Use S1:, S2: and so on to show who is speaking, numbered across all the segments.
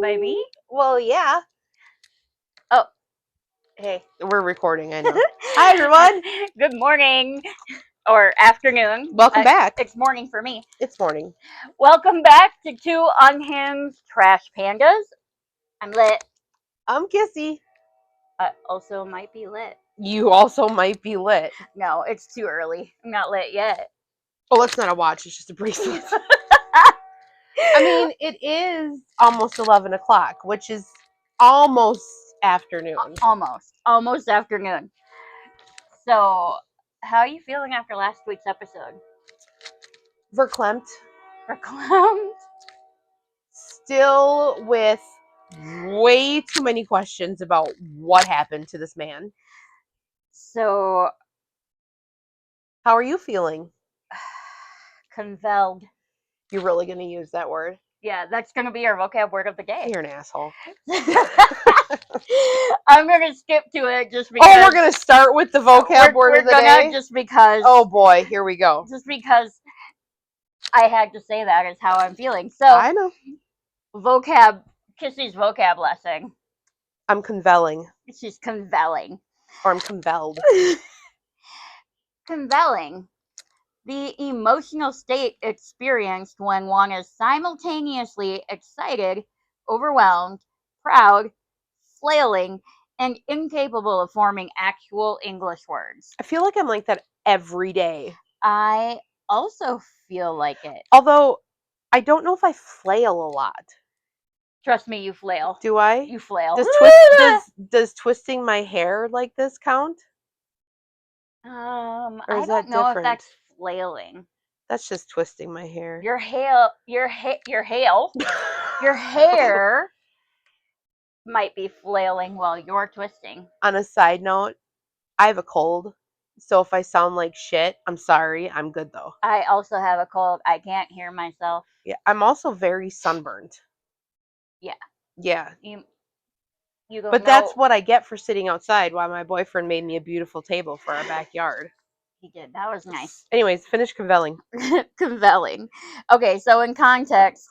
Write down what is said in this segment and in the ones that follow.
S1: By me?
S2: Well, yeah.
S1: Oh.
S2: Hey, we're recording, I know. Hi, everyone.
S1: Good morning. Or afternoon.
S2: Welcome back.
S1: It's morning for me.
S2: It's morning.
S1: Welcome back to Two Unhinged Trash Pandas. I'm lit.
S2: I'm Kissy.
S1: I also might be lit.
S2: You also might be lit.
S1: No, it's too early. I'm not lit yet.
S2: Oh, it's not a watch. It's just a bracelet. I mean, it is almost 11 o'clock, which is almost afternoon.
S1: Almost afternoon. So, how are you feeling after last week's episode?
S2: Verklempt.
S1: Verklempt?
S2: Still with way too many questions about what happened to this man.
S1: So,
S2: how are you feeling?
S1: Convelled.
S2: You're really going to use that word?
S1: Yeah, that's going to be our vocab word of the day.
S2: You're an asshole.
S1: I'm going to skip to it just because...
S2: Oh, we're going to start with the vocab word of the day?
S1: Just because...
S2: Oh, boy, here we go.
S1: Just because I had to say that is how I'm feeling. So,
S2: I know.
S1: Kissy's vocab lesson.
S2: I'm convelling.
S1: She's convelling.
S2: Or I'm convelled.
S1: Convelling. The emotional state experienced when one is simultaneously excited, overwhelmed, proud, flailing, and incapable of forming actual English words.
S2: I feel like I'm like that every day.
S1: I also feel like it.
S2: Although, I don't know if I flail a lot.
S1: Trust me, you flail.
S2: Do I?
S1: You flail.
S2: Does twisting my hair like this count?
S1: I don't know if that's flailing.
S2: That's just twisting my hair.
S1: Your hair might be flailing while you're twisting.
S2: On a side note, I have a cold, so if I sound like shit, I'm sorry. I'm good though.
S1: I also have a cold. I can't hear myself.
S2: Yeah, I'm also very sunburned.
S1: Yeah.
S2: Yeah.
S1: You don't
S2: but that's what I get for sitting outside while my boyfriend made me a beautiful table for our backyard.
S1: He did. That was nice.
S2: Anyways, finish convelling.
S1: Convelling. Okay, so in context.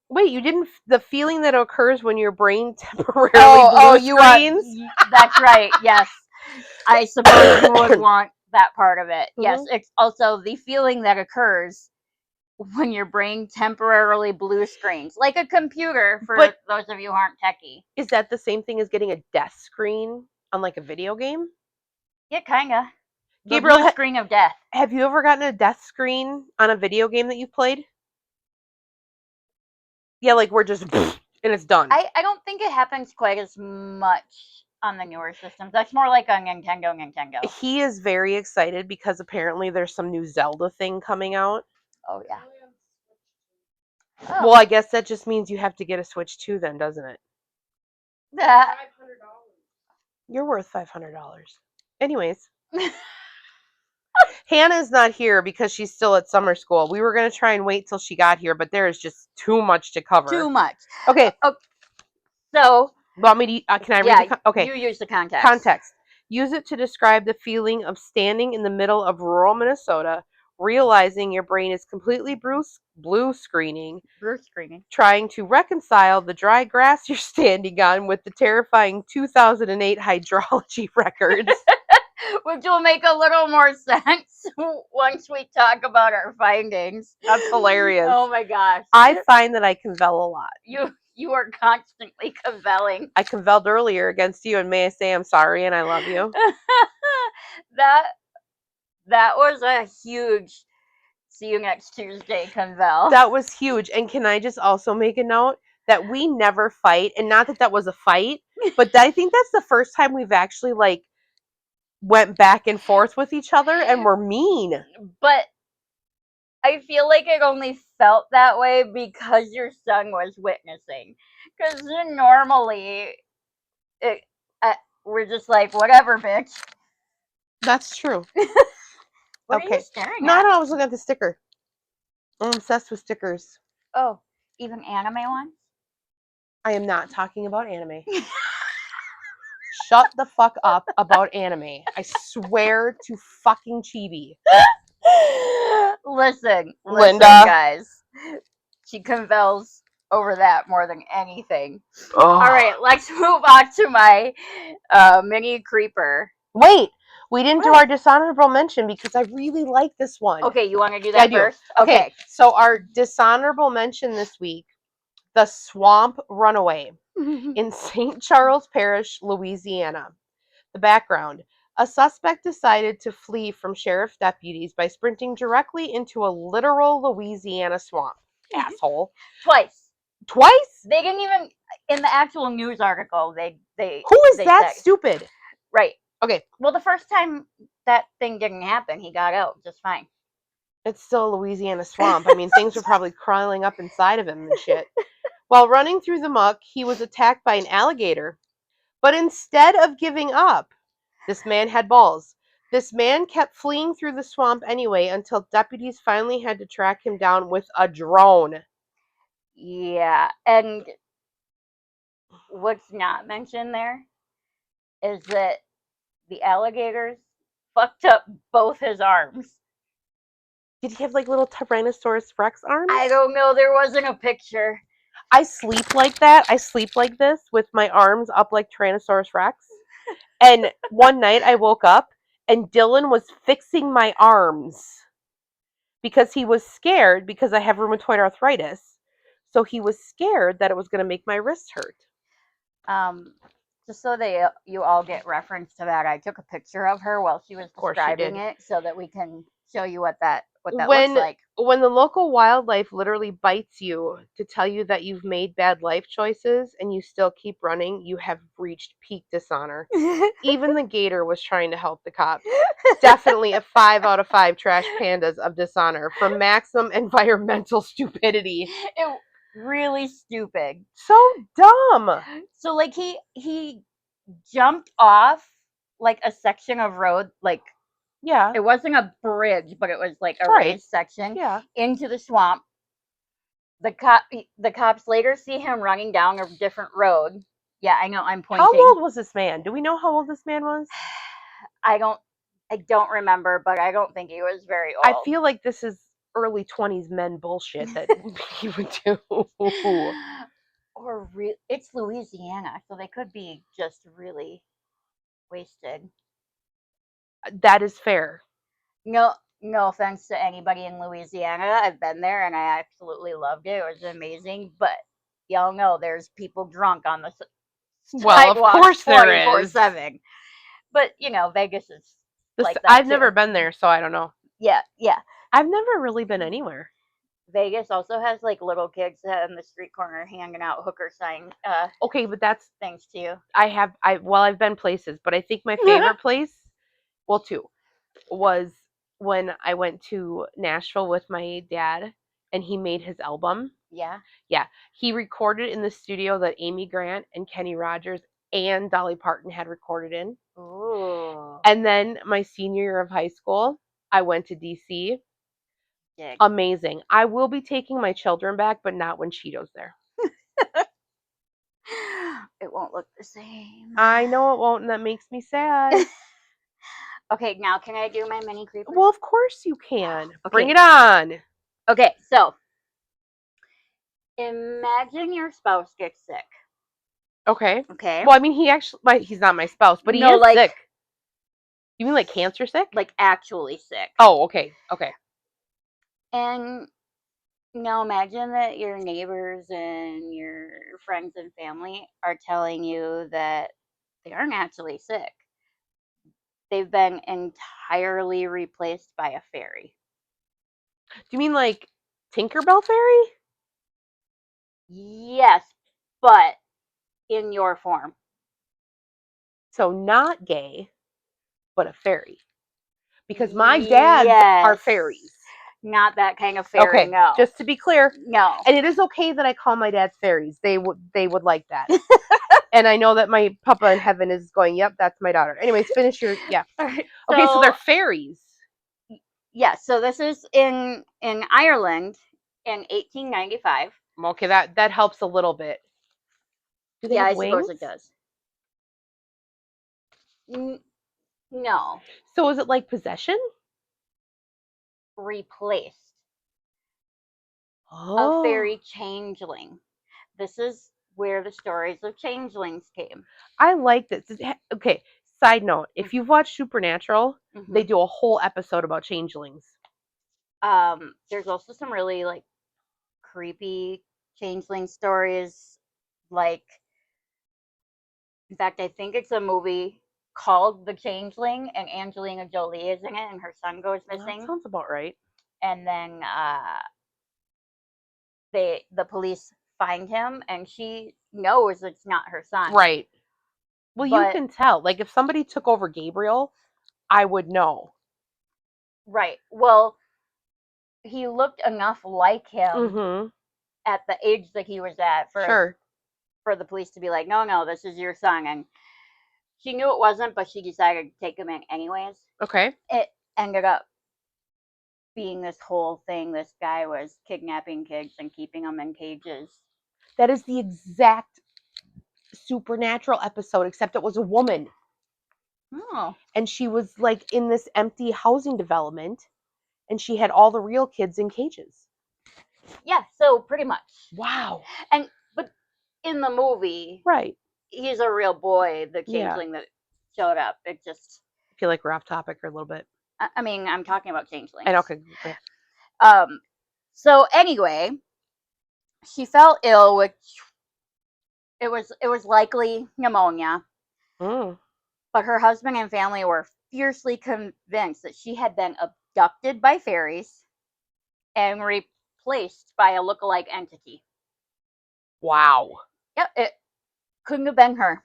S2: Wait, you didn't. The feeling that occurs when your brain temporarily blue screens?
S1: That's right. Yes. I suppose you would want that part of it. Mm-hmm. Yes. It's also the feeling that occurs when your brain temporarily blue screens, like a computer for those of you who aren't techie.
S2: Is that the same thing as getting a death screen on like a video game?
S1: Yeah, kinda.
S2: Gabriel,
S1: blue screen of death.
S2: Have you ever gotten a death screen on a video game that you've played? Yeah, like we're just and it's done.
S1: I don't think it happens quite as much on the newer systems. That's more like on Nintendo.
S2: He is very excited because apparently there's some new Zelda thing coming out.
S1: Oh, yeah.
S2: Oh. Well, I guess that just means you have to get a Switch too then, doesn't it?
S1: That.
S2: $500. You're worth $500. Anyways. Hannah's not here because she's still at summer school. We were going to try and wait till she got here, but there is just too much to cover.
S1: Too much.
S2: Okay.
S1: So.
S2: Want me to, can I read the
S1: okay. You use the context.
S2: Context. Use it to describe the feeling of standing in the middle of rural Minnesota, realizing your brain is completely blue screening, trying to reconcile the dry grass you're standing on with the terrifying 2008 hydrology records.
S1: Which will make a little more sense once we talk about our findings.
S2: That's hilarious.
S1: Oh my gosh.
S2: I find that I convel a lot.
S1: You are constantly convelling.
S2: I convelled earlier against you, and may I say I'm sorry and I love you.
S1: That was a huge see you next Tuesday convel.
S2: That was huge. And can I just also make a note that we never fight, and not that was a fight, but I think that's the first time we've actually like went back and forth with each other and were mean.
S1: But I feel like it only felt that way because your son was witnessing. Because normally, we're just like, whatever, bitch.
S2: That's true.
S1: What are you staring at?
S2: No, I was looking at the sticker. I'm obsessed with stickers.
S1: Oh, even anime ones?
S2: I am not talking about anime. Shut the fuck up about anime. I swear to fucking Chibi.
S1: Listen,
S2: Linda.
S1: guys. She convels over that more than anything.
S2: Oh.
S1: All right, let's move on to my mini creeper.
S2: Wait, we didn't do our dishonorable mention because I really like this one.
S1: Okay, you want to do that first?
S2: Okay, so our dishonorable mention this week, the Swamp Runaway in St. Charles Parish, Louisiana. The background. A suspect decided to flee from sheriff deputies by sprinting directly into a literal Louisiana swamp. Asshole.
S1: Twice.
S2: They
S1: didn't even, in the actual news article, they
S2: Who is that stupid?
S1: Right.
S2: Okay.
S1: Well, the first time that thing didn't happen, he got out just fine.
S2: It's still a Louisiana swamp. I mean, things were probably crawling up inside of him and shit. While running through the muck, he was attacked by an alligator. But instead of giving up, this man had balls. This man kept fleeing through the swamp anyway until deputies finally had to track him down with a drone.
S1: Yeah, and what's not mentioned there is that the alligators fucked up both his arms.
S2: Did he have like little Tyrannosaurus Rex arms?
S1: I don't know. There wasn't a picture.
S2: I sleep like that. I sleep like this with my arms up like Tyrannosaurus Rex. And one night I woke up and Dylan was fixing my arms because he was scared because I have rheumatoid arthritis. So he was scared that it was going to make my wrist hurt.
S1: Just so that you all get reference to that, I took a picture of her while she was describing it so that we can show you what that looks like.
S2: When the local wildlife literally bites you to tell you that you've made bad life choices and you still keep running, you have reached peak dishonor. Even the gator was trying to help the cops. Definitely a 5 out of 5 trash pandas of dishonor for maximum environmental stupidity.
S1: It really stupid.
S2: So dumb.
S1: So like he jumped off like a section of road, like it wasn't a bridge, but it was like a raised section into the swamp. The cops later see him running down a different road. Yeah, I know, I'm pointing.
S2: How old was this man? Do we know how old this man was?
S1: I don't remember, but I don't think he was very old.
S2: I feel like this is early 20s men bullshit that he would do.
S1: Or it's Louisiana, so they could be just really wasted.
S2: That is fair.
S1: No offense to anybody in Louisiana. I've been there and I absolutely loved it. It was amazing, but y'all know there's people drunk on the
S2: sidewalks. Well, of course there is.
S1: 24/7. But Vegas is like that
S2: I've
S1: too.
S2: never been there, so I don't know.
S1: Yeah.
S2: I've never really been anywhere.
S1: Vegas also has like little kids on the street corner handing out hooker sign.
S2: Okay, but that's
S1: thanks to you.
S2: I've been places, but I think my favorite place, well, two, was when I went to Nashville with my dad and he made his album.
S1: Yeah.
S2: He recorded in the studio that Amy Grant and Kenny Rogers and Dolly Parton had recorded in.
S1: Ooh.
S2: And then my senior year of high school, I went to DC. Amazing. I will be taking my children back, but not when Cheeto's there.
S1: It won't look the same.
S2: I know it won't, and that makes me sad.
S1: Okay, now can I do my mini creeper?
S2: Well, of course you can. Okay. Bring it on.
S1: Okay, so imagine your spouse gets sick.
S2: Okay. Well, I mean, he's not my spouse, but he is sick. You mean like cancer sick?
S1: Like actually sick.
S2: Oh, okay.
S1: And now imagine that your neighbors and your friends and family are telling you that they aren't actually sick. They've been entirely replaced by a fairy.
S2: Do you mean like Tinkerbell fairy?
S1: Yes, but in your form.
S2: So not gay, but a fairy. Because my dads are fairies.
S1: Not that kind of fairy,
S2: okay,
S1: no.
S2: Just to be clear.
S1: No.
S2: And it is okay that I call my dads fairies. They would like that. And I know that my papa in heaven is going, yep, that's my daughter. Anyways, finish your, Right, okay, so they're fairies.
S1: Yeah, so this is in Ireland in 1895.
S2: Okay, that helps a little bit. Do they have wings?
S1: I suppose it does. No.
S2: So is it like possession?
S1: Replaced.
S2: Oh.
S1: A fairy changeling. this is where the stories of changelings came.
S2: I like this. Okay, side note, if you've watched Supernatural, they do a whole episode about changelings.
S1: There's also some really like creepy changeling stories. Like, in fact, I think it's a movie called The Changeling, and Angelina Jolie is in it, and her son goes missing.
S2: That sounds about right.
S1: And then the police find him, and she knows it's not her son.
S2: Right. Well, you can tell. Like, if somebody took over Gabriel, I would know.
S1: Right. Well, he looked enough like him at the age that he was at for the police to be like, no, this is your son. And she knew it wasn't, but she decided to take him in anyways.
S2: Okay.
S1: It ended up being this whole thing. This guy was kidnapping kids and keeping them in cages.
S2: That is the exact Supernatural episode, except it was a woman.
S1: Oh.
S2: And she was like in this empty housing development, and she had all the real kids in cages.
S1: Yeah, so pretty much.
S2: Wow.
S1: But in the movie,
S2: right,
S1: he's a real boy, the changeling that showed up. It just,
S2: I feel like we're off topic a little bit.
S1: I mean, I'm talking about changelings.
S2: And okay.
S1: So anyway, she fell ill, which it was likely pneumonia. But her husband and family were fiercely convinced that she had been abducted by fairies and replaced by a lookalike entity.
S2: Wow.
S1: Yep, it couldn't have been her.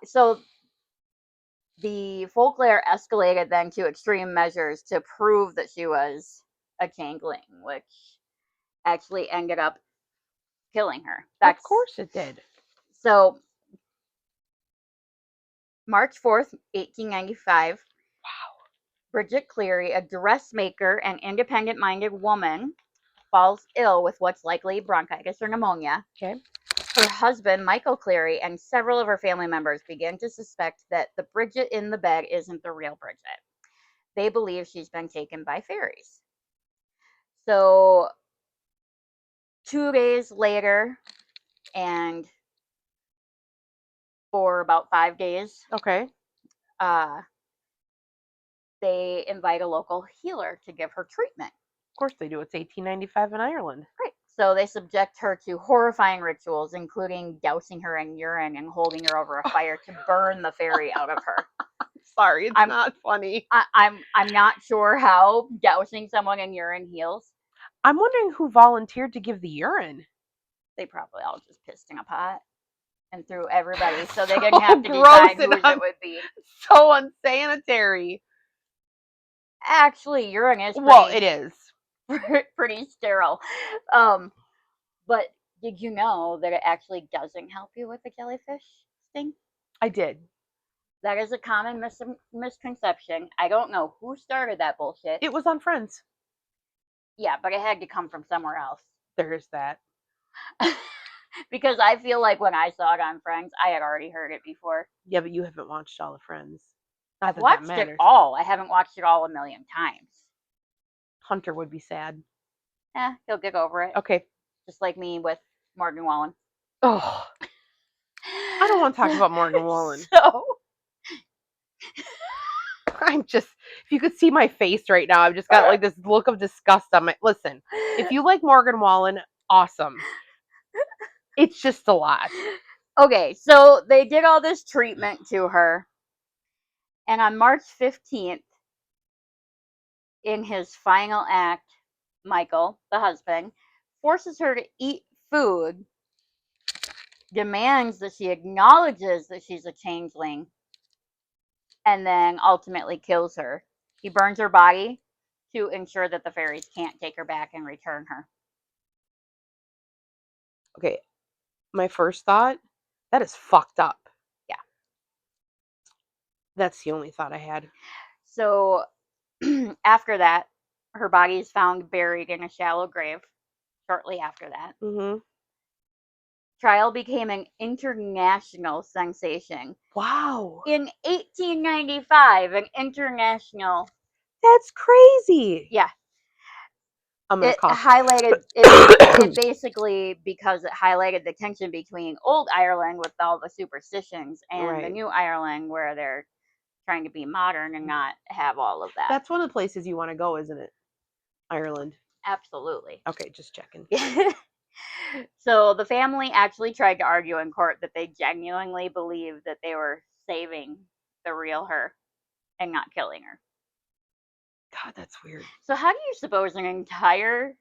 S1: So the folklore escalated then to extreme measures to prove that she was a changeling, which actually ended up killing her.
S2: Of course it did.
S1: So March 4th, 1895.
S2: Wow.
S1: Bridget Cleary, a dressmaker and independent-minded woman, falls ill with what's likely bronchitis or pneumonia.
S2: Okay.
S1: Her husband, Michael Cleary, and several of her family members begin to suspect that the Bridget in the bed isn't the real Bridget. They believe she's been taken by fairies. So 2 days later, and for about 5 days, they invite a local healer to give her treatment.
S2: Of course they do. It's 1895 in Ireland.
S1: Right. So they subject her to horrifying rituals, including dousing her in urine and holding her over a fire to burn the fairy out of her.
S2: Sorry, it's not funny.
S1: I'm not sure how dousing someone in urine heals.
S2: I'm wondering who volunteered to give the urine.
S1: They probably all just pissed in a pot and threw everybody, so they didn't have to decide whose it would be.
S2: So unsanitary.
S1: Actually, urine is
S2: it is
S1: pretty sterile. But did you know that it actually doesn't help you with the jellyfish sting?
S2: I did.
S1: That is a common misconception. I don't know who started that bullshit.
S2: It was on Friends.
S1: Yeah, but it had to come from somewhere else.
S2: There's that.
S1: Because I feel like when I saw it on Friends, I had already heard it before.
S2: Yeah, but you haven't watched all the Friends.
S1: I've watched it all. I haven't watched it all a million times.
S2: Hunter would be sad.
S1: He'll get over it.
S2: Okay.
S1: Just like me with Morgan Wallen.
S2: Oh. I don't want to talk about Morgan Wallen.
S1: So
S2: I'm just, if you could see my face right now, I've just got like this look of disgust on my, listen, if you like Morgan Wallen, awesome. It's just a lot.
S1: Okay, so they did all this treatment to her. And on March 15th, in his final act, Michael, the husband, forces her to eat food, demands that she acknowledges that she's a changeling, and then ultimately kills her. He burns her body to ensure that the fairies can't take her back and return her.
S2: Okay, my first thought, that is fucked up.
S1: Yeah.
S2: That's the only thought I had.
S1: So after that, her body is found buried in a shallow grave shortly after that. Trial became an international sensation.
S2: Wow.
S1: In 1895, an international.
S2: That's crazy.
S1: Yeah.
S2: I'm gonna
S1: it
S2: cough.
S1: highlighted it basically, because it highlighted the tension between old Ireland with all the superstitions and the
S2: Right.
S1: new Ireland where they're trying to be modern and not have all of that.
S2: That's one of the places you want to go, isn't it? Ireland.
S1: Absolutely.
S2: Okay, just checking.
S1: So the family actually tried to argue in court that they genuinely believed that they were saving the real her and not killing her.
S2: God, that's weird.
S1: So how do you suppose an entire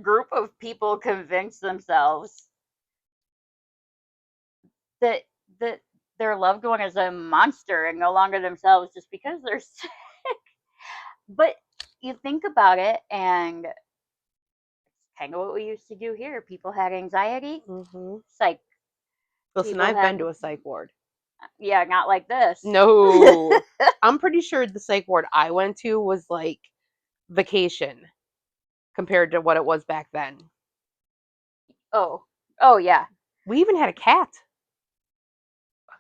S1: group of people convince themselves that that their loved one is a monster and no longer themselves just because they're sick? But you think about it, and it's kind of what we used to do here. People had anxiety.
S2: Mm-hmm.
S1: Psych.
S2: Listen,
S1: People
S2: I've
S1: had,
S2: been to a psych ward.
S1: yeah, not like this.
S2: No. I'm pretty sure the psych ward I went to was like vacation compared to what it was back then.
S1: Oh yeah.
S2: We even had a cat.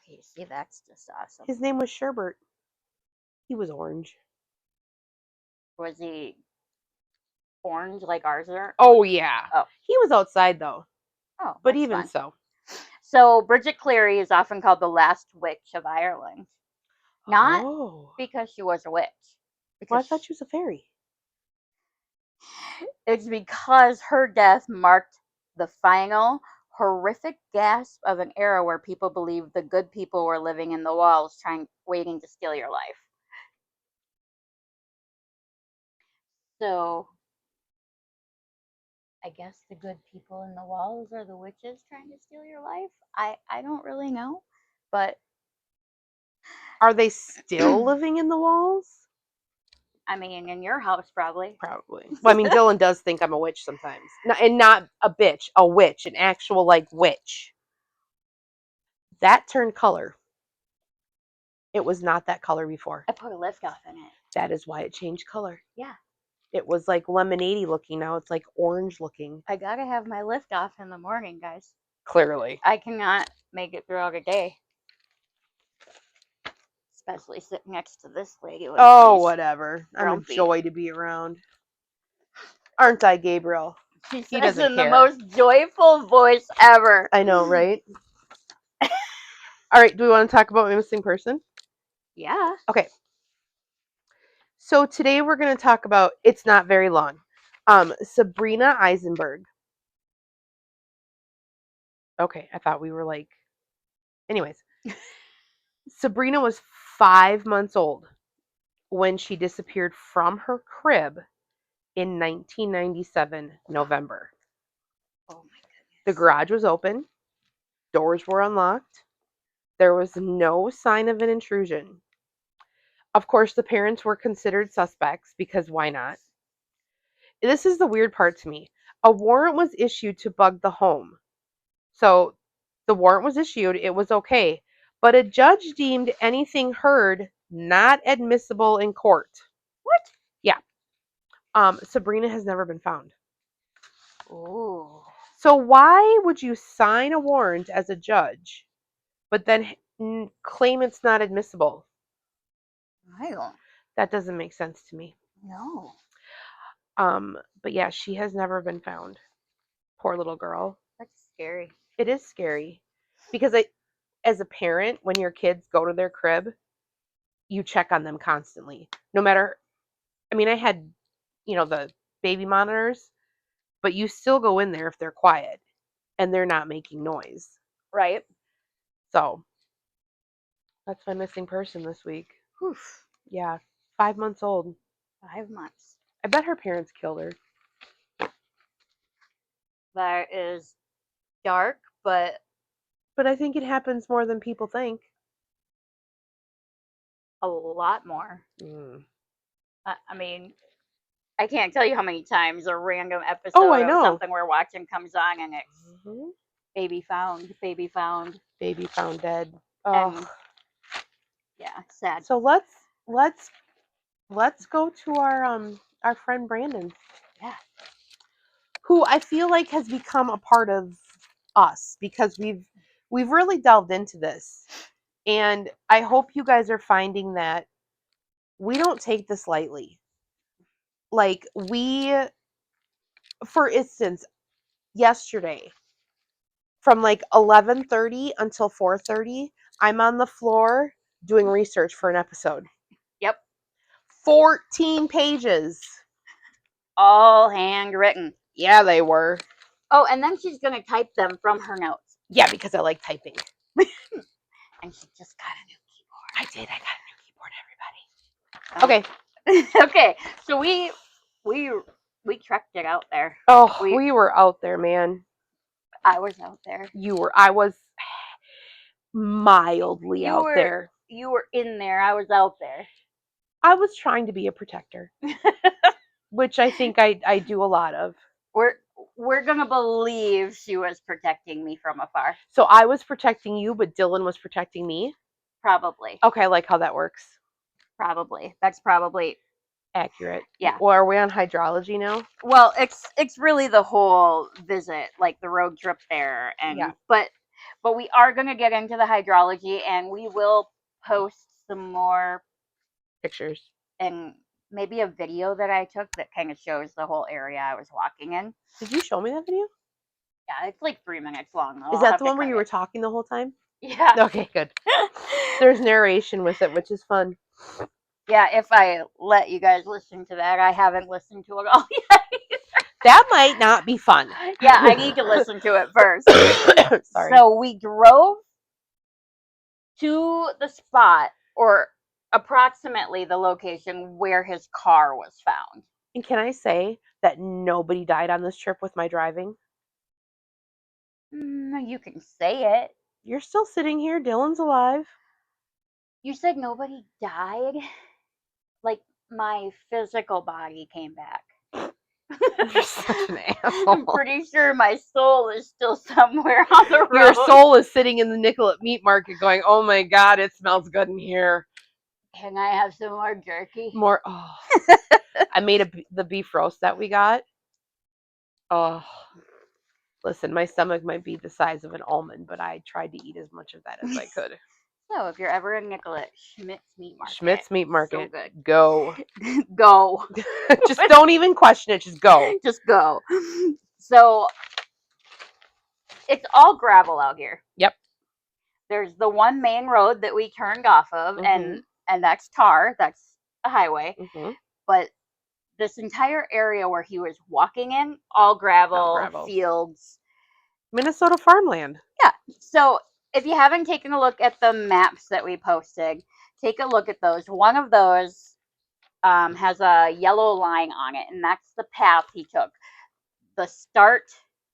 S1: Okay, see, that's just awesome.
S2: His name was Sherbert. He was orange.
S1: Was he orange like ours are?
S2: Oh, yeah.
S1: Oh.
S2: He was outside, though.
S1: Oh,
S2: But
S1: that's
S2: even
S1: fun.
S2: so.
S1: So Bridget Cleary is often called the last witch of Ireland. Not because she was a witch.
S2: Well, I thought she was a fairy.
S1: It's because her death marked the final horrific gasp of an era where people believed the good people were living in the walls waiting to steal your life. So I guess the good people in the walls are the witches trying to steal your life. I don't really know, but
S2: are they still living in the walls?
S1: I mean, in your house, probably.
S2: Probably. Well, I mean, Dylan does think I'm a witch sometimes. And not a bitch, a witch, an actual, like, witch. That turned color. It was not that color before.
S1: I put a lift off in it.
S2: That is why it changed color.
S1: Yeah.
S2: It was like lemonade-y looking. Now it's like orange looking.
S1: I gotta have my lift off in the morning, guys.
S2: Clearly.
S1: I cannot make it throughout a day. Especially sitting next to this lady.
S2: Oh, whatever. I'm a joy to be around. Aren't I, Gabriel?
S1: She says in the most joyful voice ever.
S2: I know, right? All right, do we want to talk about my missing person?
S1: Yeah.
S2: Okay. So today we're going to talk about, it's not very long, Sabrina Eisenberg. Okay, I thought we were like, anyways. Sabrina was 5 months old when she disappeared from her crib in 1997, November.
S1: Oh my goodness.
S2: The garage was open. Doors were unlocked. There was no sign of an intrusion. Of course, the parents were considered suspects because why not? This is the weird part to me. A warrant was issued to bug the home. So the warrant was issued, it was okay. But a judge deemed anything heard not admissible in court.
S1: What?
S2: Yeah. Sabrina has never been found.
S1: Ooh.
S2: So why would you sign a warrant as a judge, but then claim it's not admissible?
S1: I don't.
S2: That doesn't make sense to me.
S1: No.
S2: But yeah, she has never been found. Poor little girl.
S1: That's scary.
S2: It is scary. Because as a parent, when your kids go to their crib, you check on them constantly. No matter, I mean, I had, the baby monitors, but you still go in there if they're quiet and they're not making noise.
S1: Right.
S2: So, that's my missing person this week.
S1: Oof.
S2: Yeah, 5 months old.
S1: 5 months.
S2: I bet her parents killed her.
S1: That is dark, but
S2: I think it happens more than people think.
S1: a lot more. I mean, I can't tell you how many times a random episode of something we're watching comes on and it's baby found, baby found
S2: dead. Oh,
S1: yeah, sad.
S2: So let's go to our friend Brandon.
S1: Yeah.
S2: Who I feel like has become a part of us because we've really delved into this. And I hope you guys are finding that we don't take this lightly. Like we For instance, yesterday, from like 11:30 until 4:30, I'm on the floor doing research for an episode.
S1: Yep.
S2: 14 pages.
S1: All handwritten.
S2: Yeah, they were.
S1: Oh, and then she's going to type them from her notes.
S2: Yeah, because I like typing.
S1: And she just got a new keyboard.
S2: I did. I got a new keyboard, everybody.
S1: Okay. Okay. So we trekked it out there.
S2: Oh, we were out there, man.
S1: I was out there.
S2: I was mildly out there.
S1: You were in there. I was out there.
S2: I was trying to be a protector, which I think I do a lot of.
S1: We're gonna believe she was protecting me from afar.
S2: So I was protecting you, but Dylan was protecting me?
S1: Probably.
S2: Okay, I like how that works.
S1: Probably. That's probably
S2: accurate.
S1: Yeah.
S2: Well, are we on hydrology now?
S1: Well, it's really the whole visit, like the road trip there, and
S2: Yeah.
S1: but we are gonna get into the hydrology, and we will post some more
S2: pictures
S1: and maybe a video that I took that kind of shows the whole area I was walking in.
S2: Did you show me that video?
S1: Yeah, it's like 3 minutes long. Though.
S2: Is that the one where you were talking the whole time?
S1: Yeah.
S2: Okay, good. There's narration with it, which is fun.
S1: Yeah, if I let you guys listen to that, I haven't listened to it all yet.
S2: That might not be fun.
S1: Yeah, I need to listen to it first.
S2: Sorry.
S1: So we drove to the spot, or approximately the location where his car was found.
S2: And can I say that nobody died on this trip with my driving?
S1: You can say it.
S2: You're still sitting here. Dylan's alive.
S1: You said nobody died? Like, my physical body came back.
S2: You're such an asshole.
S1: I'm pretty sure my soul is still somewhere on the road.
S2: Your soul is sitting in the Nicollet meat market going, oh my God, it smells good in here.
S1: Can I have some more jerky?
S2: More. Oh. I made the beef roast that we got. Oh. Listen, my stomach might be the size of an almond, but I tried to eat as much of that as I could.
S1: So, if you're ever in Nicollet, Schmidt's Meat Market.
S2: Schmidt's Meat Market.
S1: So good.
S2: Go.
S1: Go.
S2: Just don't even question it. Just go.
S1: Just go. So, it's all gravel out here.
S2: Yep.
S1: There's the one main road that we turned off of, and that's tar. That's a highway. But this entire area where he was walking in, all gravel. Fields.
S2: Minnesota farmland.
S1: Yeah. So, if you haven't taken a look at the maps that we posted, take a look at those. One of those has a yellow line on it, and that's the path he took. The start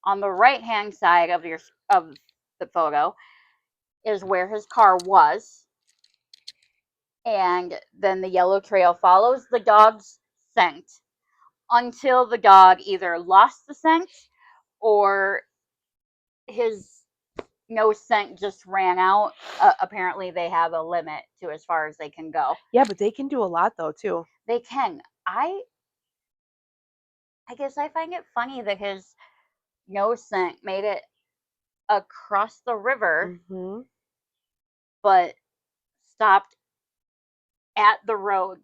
S1: on the right-hand side of the photo is where his car was, and then the yellow trail follows the dog's scent until the dog either lost the scent or his nose scent just ran out. Apparently, they have a limit to as far as they can go.
S2: Yeah, but they can do a lot, though, too.
S1: They can. I guess I find it funny that his nose scent made it across the river, but stopped at the road.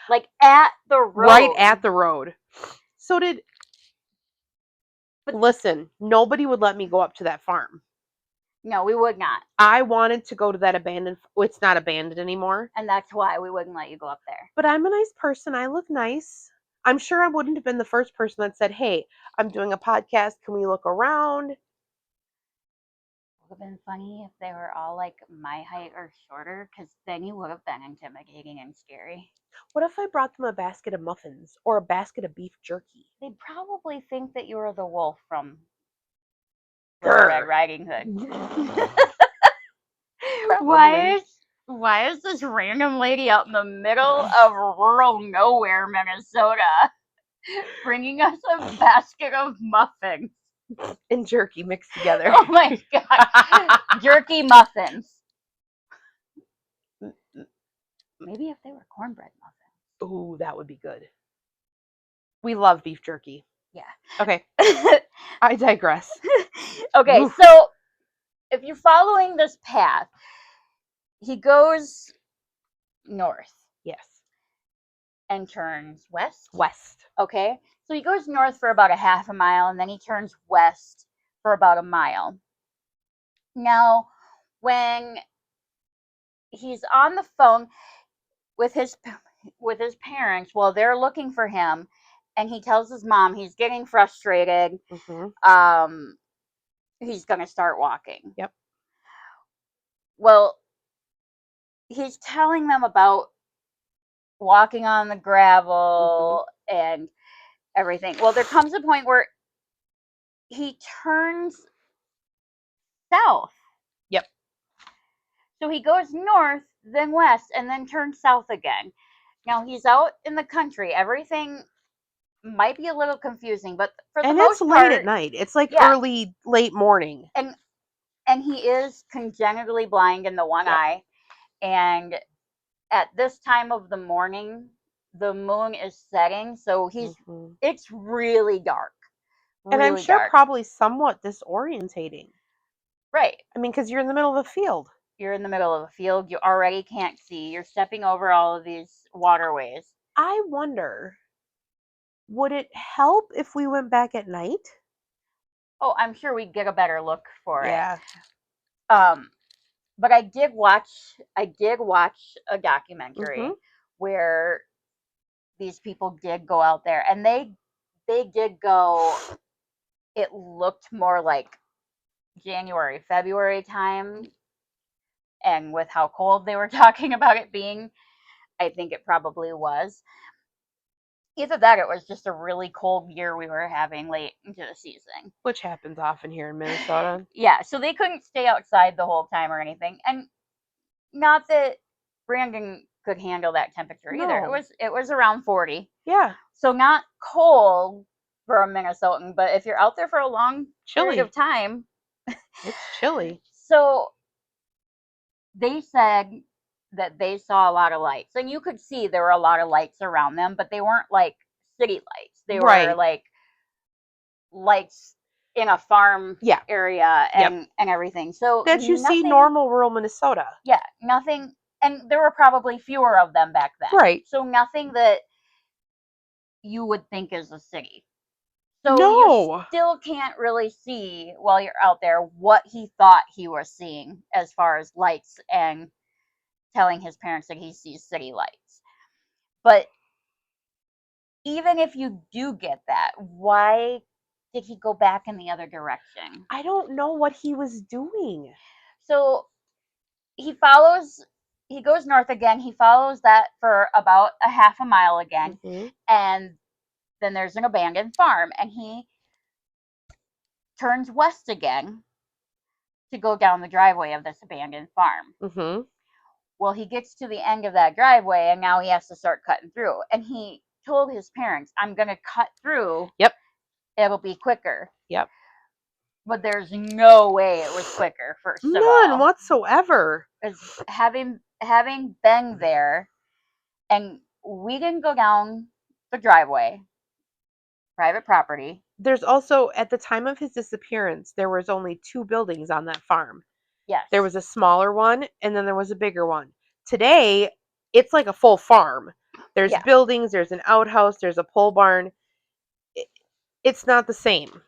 S1: Like, at the road.
S2: Right at the road. So listen, nobody would let me go up to that farm.
S1: No, we would not.
S2: I wanted to go to that abandoned. It's not abandoned anymore.
S1: And that's why we wouldn't let you go up there.
S2: But I'm a nice person. I look nice. I'm sure I wouldn't have been the first person that said, hey, I'm doing a podcast. Can we look around?
S1: It would have been funny if they were all like my height or shorter, because then you would have been intimidating and scary.
S2: What if I brought them a basket of muffins or a basket of beef jerky?
S1: They'd probably think that you were the wolf from Little Red Riding Hood. Why is this random lady out in the middle of rural nowhere, Minnesota, bringing us a basket of muffins
S2: and jerky mixed together?
S1: Oh my God, jerky muffins. Maybe if they were cornbread muffins.
S2: Ooh, that would be good. We love beef jerky.
S1: Yeah.
S2: Okay. I digress.
S1: Okay, so if you're following this path, he goes north.
S2: Yes.
S1: And turns west.
S2: West.
S1: Okay. So he goes north for about a half a mile, and then he turns west for about a mile. Now, when he's on the phone with his parents while they're looking for him, and he tells his mom he's getting frustrated. He's going to start walking.
S2: Yep.
S1: Well, he's telling them about walking on the gravel and everything. Well, there comes a point where he turns south.
S2: Yep.
S1: So he goes north, then west, and then turns south again. Now he's out in the country. Everything might be a little confusing, but for the most part,
S2: late at night. It's like early, late morning.
S1: And he is congenitally blind in the one eye. And at this time of the morning, the moon is setting, so it's really dark.
S2: And I'm sure probably somewhat disorientating.
S1: Right.
S2: I mean, because you're in the middle of a field.
S1: You're in the middle of a field. You already can't see. You're stepping over all of these waterways.
S2: I wonder, would it help if we went back at night?
S1: Oh, I'm sure we'd get a better look for it. But I did watch a documentary where these people did go out there, and they did go. It looked more like January, February time, and with how cold they were talking about it being, I think it probably was. Either that, or it was just a really cold year we were having late into the season,
S2: which happens often here in Minnesota.
S1: Yeah, so they couldn't stay outside the whole time or anything, and not that Brandon could handle that temperature either. It was around 40.
S2: Yeah.
S1: So not cold for a Minnesotan, but if you're out there for a long period of time,
S2: it's chilly.
S1: So they said that they saw a lot of lights, and you could see there were a lot of lights around them, but they weren't like city lights. They were like lights in a farm area and everything. So
S2: that you see normal rural Minnesota.
S1: Yeah, nothing, and there were probably fewer of them back then.
S2: Right.
S1: So nothing that you would think is a city. So you still can't really see while you're out there what he thought he was seeing as far as lights and telling his parents that he sees city lights. But even if you do get that, why did he go back in the other direction?
S2: I don't know what he was doing.
S1: So he goes north again. He follows that for about a half a mile again. And then there's an abandoned farm, and he turns west again to go down the driveway of this abandoned farm. Well, he gets to the end of that driveway, and now he has to start cutting through. And he told his parents, I'm going to cut through.
S2: Yep.
S1: It'll be quicker.
S2: Yep.
S1: But there's no way it was quicker, first of all.
S2: None whatsoever.
S1: Because having been there, and we didn't go down the driveway, private property.
S2: There's also, at the time of his disappearance, there was only 2 buildings on that farm.
S1: Yes.
S2: There was a smaller one, and then there was a bigger one. Today, it's like a full farm. There's buildings, there's an outhouse, there's a pole barn. It's not the same.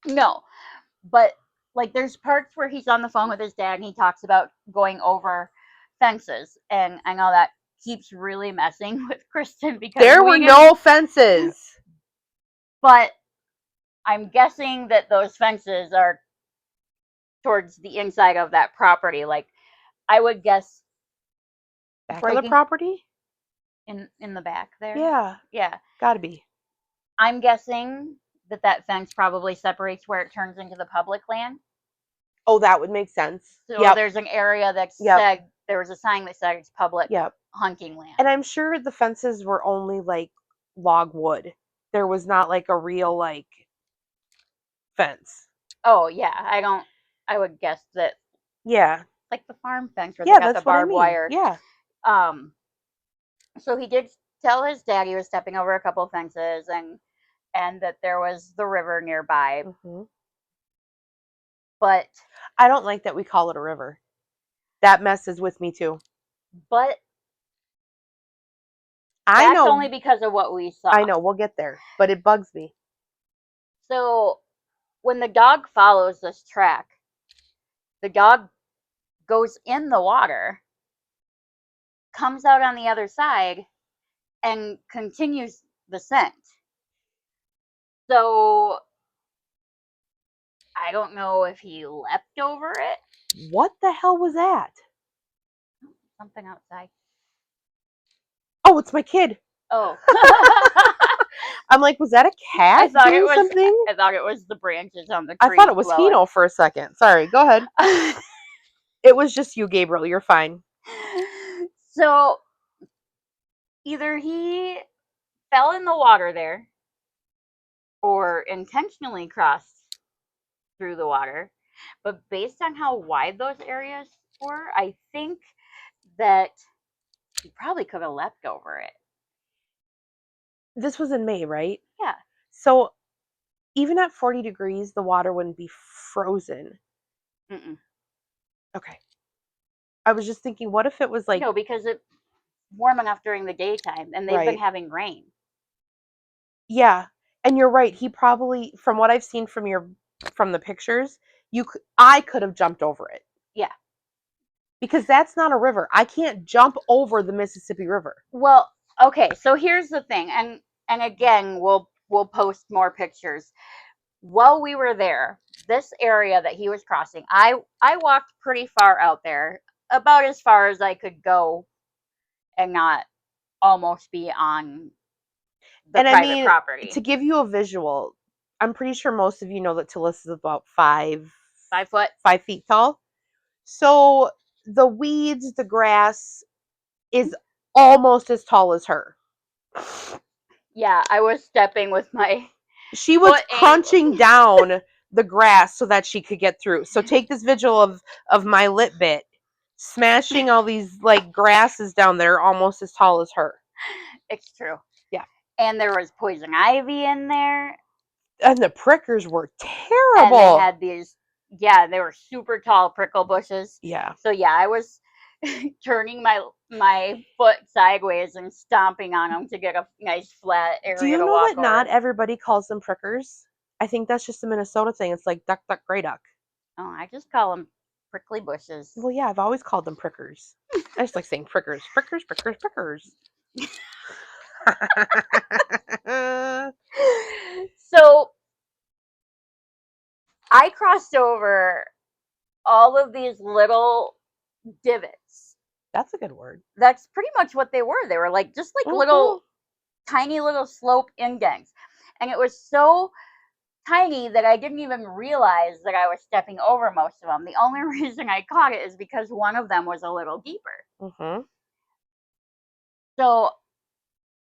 S1: No, but like there's parts where he's on the phone with his dad and he talks about going over fences, and I know that keeps really messing with Kristen because
S2: there were no fences.
S1: But I'm guessing that those fences are towards the inside of that property. Like I would guess
S2: back of the property?
S1: In the back there?
S2: Yeah.
S1: Yeah.
S2: Gotta be.
S1: I'm guessing that fence probably separates where it turns into the public land.
S2: Oh, that would make sense.
S1: So there's an area that said, there was a sign that said it's public hunting land.
S2: And I'm sure the fences were only like log wood. There was not like a real like fence.
S1: Oh yeah, I would guess that.
S2: Yeah.
S1: Like the farm fence where they got the barbed wire.
S2: Yeah.
S1: So he did tell his dad he was stepping over a couple fences and that there was the river nearby. But
S2: I don't like that we call it a river. That messes with me too.
S1: But
S2: I
S1: That's
S2: know.
S1: only because of what we saw.
S2: I know. We'll get there, but it bugs me.
S1: So when the dog follows this track, the dog goes in the water, comes out on the other side, and continues the scent. So I don't know if he leapt over it.
S2: What the hell was that?
S1: Something outside.
S2: Oh, it's my kid.
S1: Oh.
S2: I'm like, was that a cat doing something?
S1: I thought it was the branches on the tree.
S2: I thought it was Hino for a second. Sorry, go ahead. It was just you, Gabriel. You're fine.
S1: So either he fell in the water there or intentionally crossed through the water. But based on how wide those areas were, I think that he probably could have leapt over it.
S2: This was in May, right?
S1: Yeah.
S2: So even at 40 degrees, the water wouldn't be frozen.
S1: Mm-mm.
S2: Okay. I was just thinking, what if it was like...
S1: No, because it's warm enough during the daytime, and they've been having rain.
S2: Yeah, and you're right. He probably, from what I've seen from the pictures, I could have jumped over it.
S1: Yeah.
S2: Because that's not a river. I can't jump over the Mississippi River.
S1: Well, okay, so here's the thing, and again, we'll post more pictures. While we were there, this area that he was crossing, I walked pretty far out there, about as far as I could go and not almost be on the private property.
S2: To give you a visual, I'm pretty sure most of you know that Tillis is about 5 feet tall. So the weeds, the grass is almost as tall as her.
S1: Yeah, I was stepping with my...
S2: She was crunching down the grass so that she could get through. So take this visual of my lip bit smashing all these like grasses down there almost as tall as her.
S1: It's true.
S2: Yeah.
S1: And there was poison ivy in there.
S2: And the prickers were terrible.
S1: And they had these, they were super tall prickle bushes.
S2: Yeah.
S1: So yeah, I was turning my foot sideways and stomping on them to get a nice flat area to walk over.
S2: Do you know that not everybody calls them prickers? I think that's just a Minnesota thing. It's like duck, duck, gray duck.
S1: Oh, I just call them prickly bushes.
S2: Well, yeah, I've always called them prickers. I just like saying prickers, prickers, prickers, prickers.
S1: So I crossed over all of these little divots.
S2: That's a good word.
S1: That's pretty much what they were. They were like just like little tiny little slope indents. And it was so tiny that I didn't even realize that I was stepping over most of them. The only reason I caught it is because one of them was a little deeper.
S2: Mm-hmm.
S1: So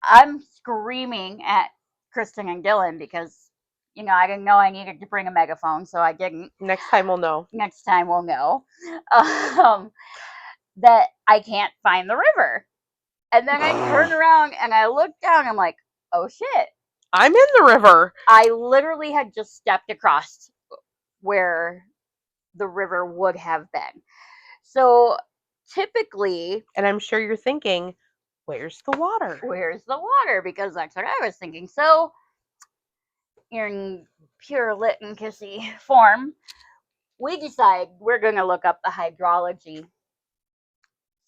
S1: I'm screaming at Kristen and Dylan because, I didn't know I needed to bring a megaphone, so I didn't.
S2: Next time we'll know.
S1: That I can't find the river. And then I turn around and I look down. I'm like, oh shit.
S2: I'm in the river.
S1: I literally had just stepped across where the river would have been. So typically...
S2: And I'm sure you're thinking, where's the water?
S1: Where's the water? Because that's what I was thinking. So in pure lit and kissy form, we decide we're going to look up the hydrology.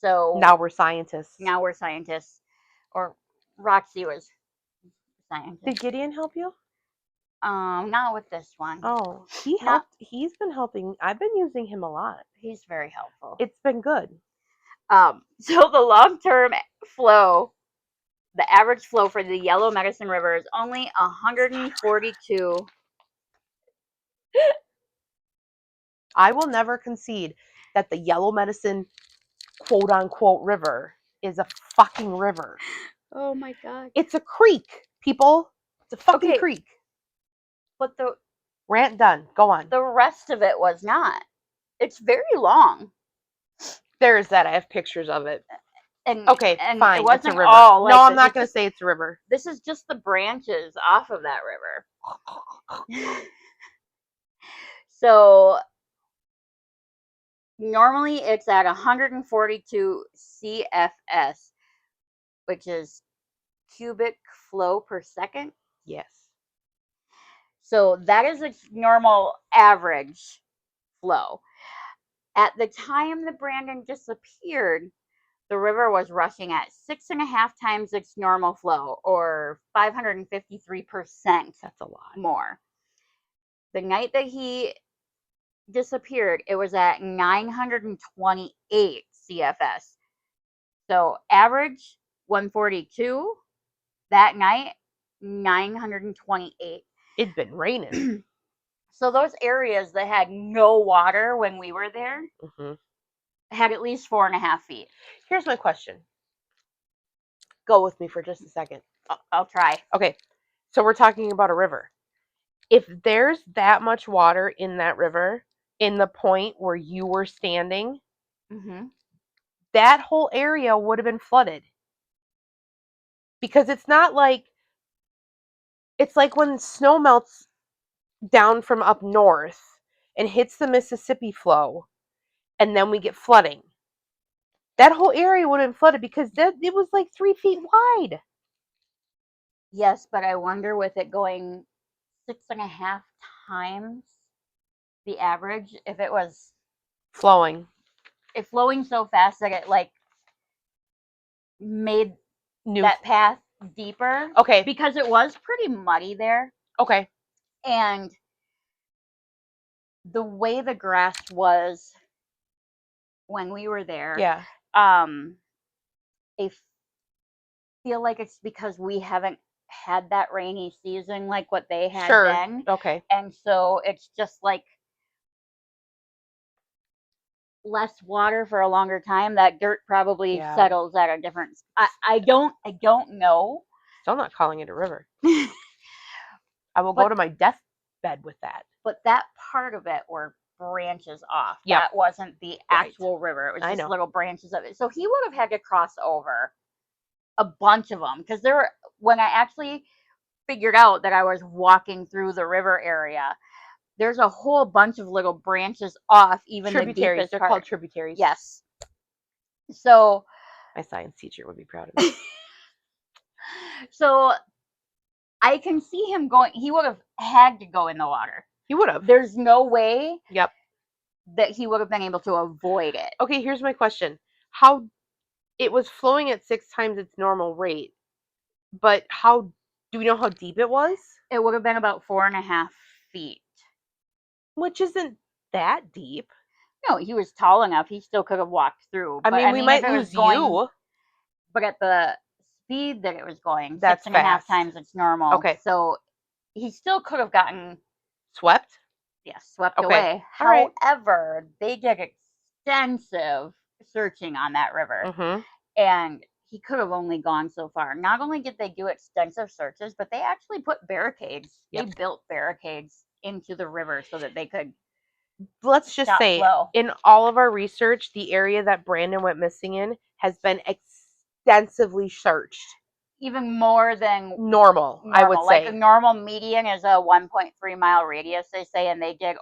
S1: So
S2: now we're scientists.
S1: Or Roxy was scientist.
S2: Did Gideon help you?
S1: Not with this one.
S2: Oh, he helped. He's been helping. I've been using him a lot.
S1: He's very helpful.
S2: It's been good.
S1: So the long-term flow, the average flow for the Yellow Medicine River is only 142.
S2: I will never concede that the Yellow Medicine quote unquote river is a fucking river.
S1: Oh my god.
S2: It's a creek, people. It's a fucking creek.
S1: But the
S2: rant done. Go on.
S1: The rest of it was not. It's very long.
S2: There's that. I have pictures of it.
S1: And
S2: fine.
S1: It wasn't
S2: it's a river.
S1: all like
S2: no, I'm not going to say it's a river.
S1: This is just the branches off of that river. So normally it's at 142 CFS, which is cubic flow per second.
S2: Yes.
S1: So that is its normal average flow. At the time that Brandon disappeared, the river was rushing at 6.5 times its normal flow, or 553%
S2: That's a lot
S1: more. The night that he disappeared, it was at 928 CFS. So average 142. That night, 928.
S2: It'd been raining.
S1: So those areas that had no water when we were there had at least 4.5 feet.
S2: Here's my question. Go with me for just a second.
S1: I'll try.
S2: Okay, so we're talking about a river. If there's that much water in that river, in the point where you were standing, that whole area would have been flooded. Because it's not like, it's like when snow melts down from up north and hits the Mississippi flow, and then we get flooding. That whole area would have been flooded because it was like 3 feet wide.
S1: Yes, but I wonder with it going 6.5 times the average, if it was
S2: flowing
S1: so fast that it like made that path deeper.
S2: Okay.
S1: Because it was pretty muddy there.
S2: Okay.
S1: And the way the grass was when we were there,
S2: yeah,
S1: I feel like it's because we haven't had that rainy season like what they had then.
S2: Okay.
S1: And so it's just like less water for a longer time. That dirt probably settles at a different. I don't know.
S2: Still not calling it a river. I will go to my deathbed with that.
S1: But that part of it were branches off. That wasn't the actual river. It was just little branches of it. So he would have had to cross over a bunch of them, because when I actually figured out that I was walking through the river area, there's a whole bunch of little branches off, even the deepest
S2: They're
S1: part.
S2: called tributaries.
S1: Yes. So
S2: my science teacher would be proud of me.
S1: So I can see him going. He would have had to go in the water.
S2: He would have.
S1: There's no way that he would have been able to avoid it.
S2: Okay, here's my question. How it was flowing at 6 times its normal rate, but how do we know how deep it was?
S1: It would have been about 4.5 feet.
S2: Which isn't that deep.
S1: No, he was tall enough. He still could have walked through.
S2: I mean, we might lose you.
S1: But at the speed that it was going,
S2: that's
S1: 6.5 times its normal.
S2: Okay.
S1: So he still could have gotten
S2: swept.
S1: Yes, swept away. However, they did extensive searching on that river, and he could have only gone so far. Not only did they do extensive searches, but they actually put barricades. They built barricades into the river so that they could.
S2: Let's just say, in all of our research, the area that Brandon went missing in has been extensively searched. Even
S1: more than
S2: normal, I would say.
S1: Like a normal median is a 1.3 mile radius, they say, and they did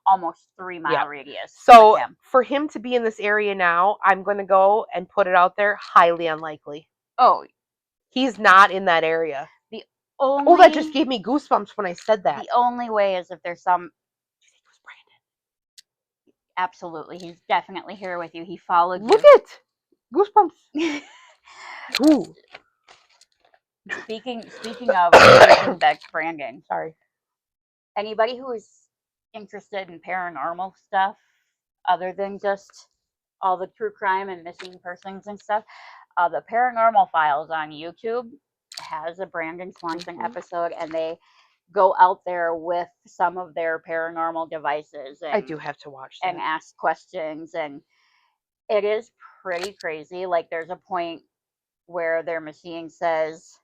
S1: almost 3 mile radius.
S2: So for him to be in this area now, I'm going to go and put it out there, highly unlikely.
S1: Oh,
S2: he's not in that area. That just gave me goosebumps when I said that.
S1: The only way is if there's some. Do you think it was Brandon? Absolutely, he's definitely here with you. He followed you.
S2: Look it, goosebumps. Ooh.
S1: Speaking of tracing back to Brandon,
S2: sorry.
S1: Anybody who is interested in paranormal stuff, other than just all the true crime and missing persons and stuff, the Paranormal Files on YouTube has a Brandon Swanson episode, and they go out there with some of their paranormal devices. And,
S2: I do have to watch that.
S1: And ask questions, and it is pretty crazy. Like, there's a point where their machine says,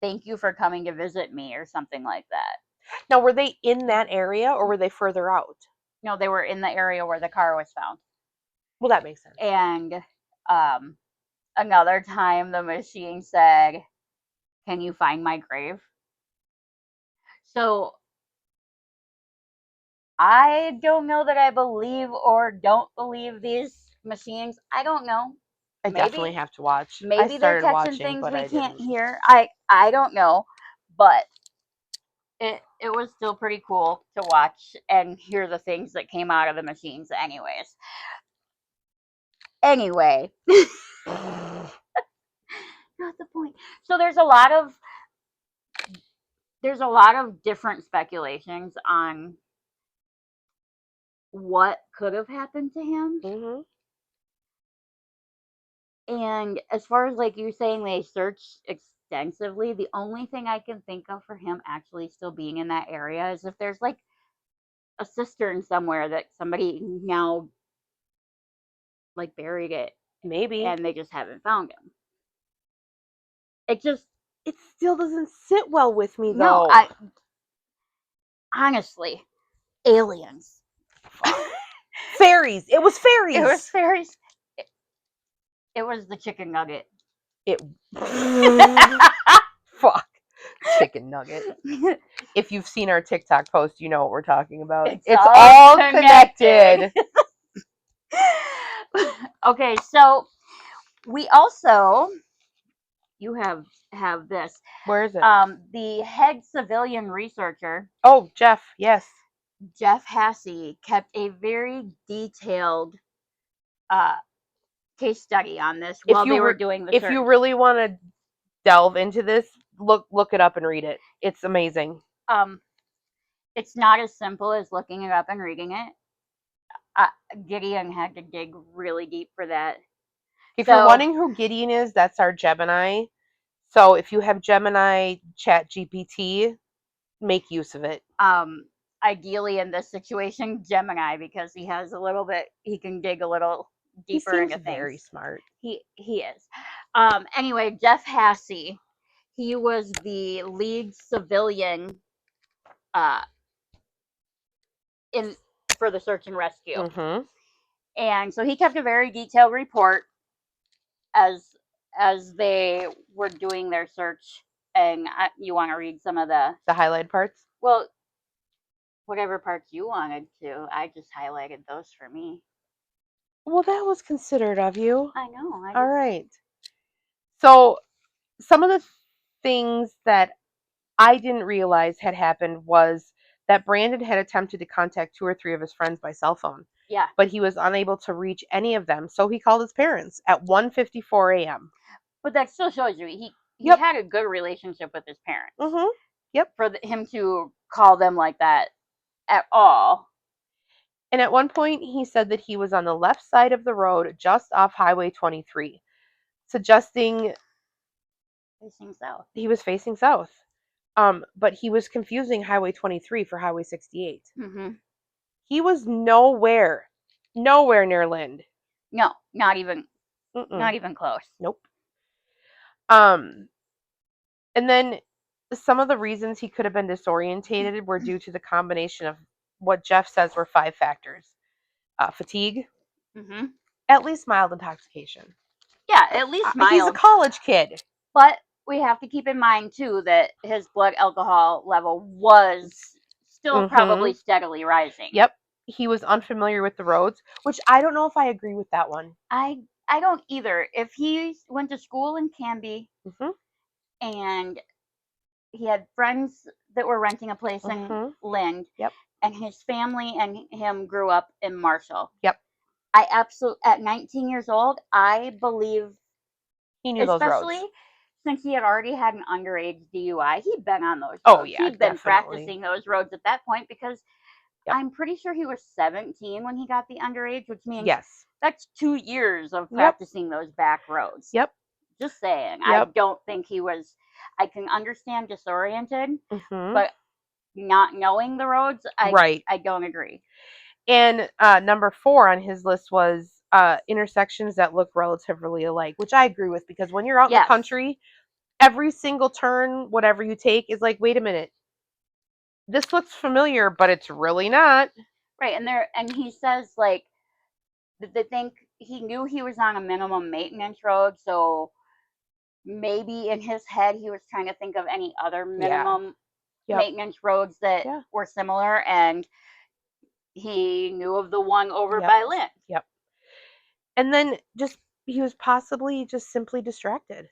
S1: "Thank you for coming to visit me," or something like that.
S2: Now, were they in that area or were they further out?
S1: No, they were in the area where the car was found.
S2: Well, that makes sense.
S1: And another time the machine said, "Can you find my grave?" So I don't know that I believe or don't believe these machines. I don't know.
S2: I definitely have to watch.
S1: Maybe they're catching
S2: watching,
S1: things
S2: but
S1: we can't hear. I don't know, but it was still pretty cool to watch and hear the things that came out of the machines. Anyway, not the point. So there's a lot of different speculations on what could have happened to him.
S2: Mm-hmm.
S1: And as far as like you saying they searched extensively, the only thing I can think of for him actually still being in that area is if there's like a cistern somewhere that somebody now like buried it
S2: Maybe.
S1: and they just haven't found him.
S2: It still doesn't sit well with me,
S1: no,
S2: though.
S1: I honestly, aliens.
S2: Fairies. It was fairies.
S1: It was fairies. It was the chicken nugget.
S2: It. Fuck. Chicken nugget. If you've seen our TikTok post, you know what we're talking about. It's all connected.
S1: Okay, so we also you have this.
S2: Where is it?
S1: The head civilian researcher.
S2: Oh, Jeff. Yes.
S1: Jeff Hassey kept a very detailed case study on this while they were doing the search.
S2: If you really want to delve into this, look it up and read it. It's amazing.
S1: It's not as simple as looking it up and reading it. Gideon had to dig really deep for that.
S2: If you're wondering who Gideon is, that's our Gemini. So if you have Gemini Chat GPT, make use of it.
S1: Ideally in this situation, Gemini, because he has a little bit, he can dig a little deeper into things.
S2: Very smart.
S1: He is. Anyway, Jeff Hassey, he was the lead civilian for the search and rescue.
S2: Mm-hmm.
S1: And so he kept a very detailed report as they were doing their search. And you want to read some of the
S2: highlighted parts?
S1: Well, whatever parts you wanted to. I just highlighted those for me.
S2: Well, that was considerate of you.
S1: I know.
S2: All right. So some of the things that I didn't realize had happened was that Brandon had attempted to contact 2 or 3 of his friends by cell phone.
S1: Yeah.
S2: But he was unable to reach any of them, so he called his parents at 1:54 a.m.
S1: But that still shows you he had a good relationship with his parents.
S2: Mm-hmm. Yep.
S1: For him to call them like that at all.
S2: And at one point, he said that he was on the left side of the road, just off Highway 23, suggesting
S1: facing south.
S2: He was facing south. But he was confusing Highway 23 for Highway 68.
S1: Mm-hmm.
S2: He was nowhere near Lind.
S1: No, not even close.
S2: Nope. And then some of the reasons he could have been disorientated were due to the combination of what Jeff says were 5 factors: fatigue,
S1: mm-hmm.
S2: at least mild intoxication.
S1: Yeah, at least mild.
S2: He's a college kid.
S1: But we have to keep in mind too that his blood alcohol level was still probably steadily rising.
S2: Yep. He was unfamiliar with the roads, which I don't know if I agree with that one.
S1: I don't either. If he went to school in Canby and he had friends that were renting a place in Lind, and his family and him grew up in Marshall.
S2: Yep.
S1: I absolutely, at 19 years old, I believe
S2: he knew those roads.
S1: Especially since he had already had an underage DUI. He'd been on those roads.
S2: Oh, yeah,
S1: he'd been practicing those roads at that point because I'm pretty sure he was 17 when he got the underage, which means that's 2 years of practicing those back roads.
S2: Yep.
S1: Just saying. I don't think he was, I can understand disoriented, but not knowing the roads, I don't agree.
S2: And number 4 on his list was intersections that look relatively alike, which I agree with, because when you're out in the country, every single turn, whatever you take, is like, wait a minute, this looks familiar, but it's really not.
S1: Right, and he says like that they think he knew he was on a minimum maintenance road, so maybe in his head he was trying to think of any other minimum maintenance roads that were similar, and he knew of the one over by Lind.
S2: Yep. And then just He was possibly just simply distracted,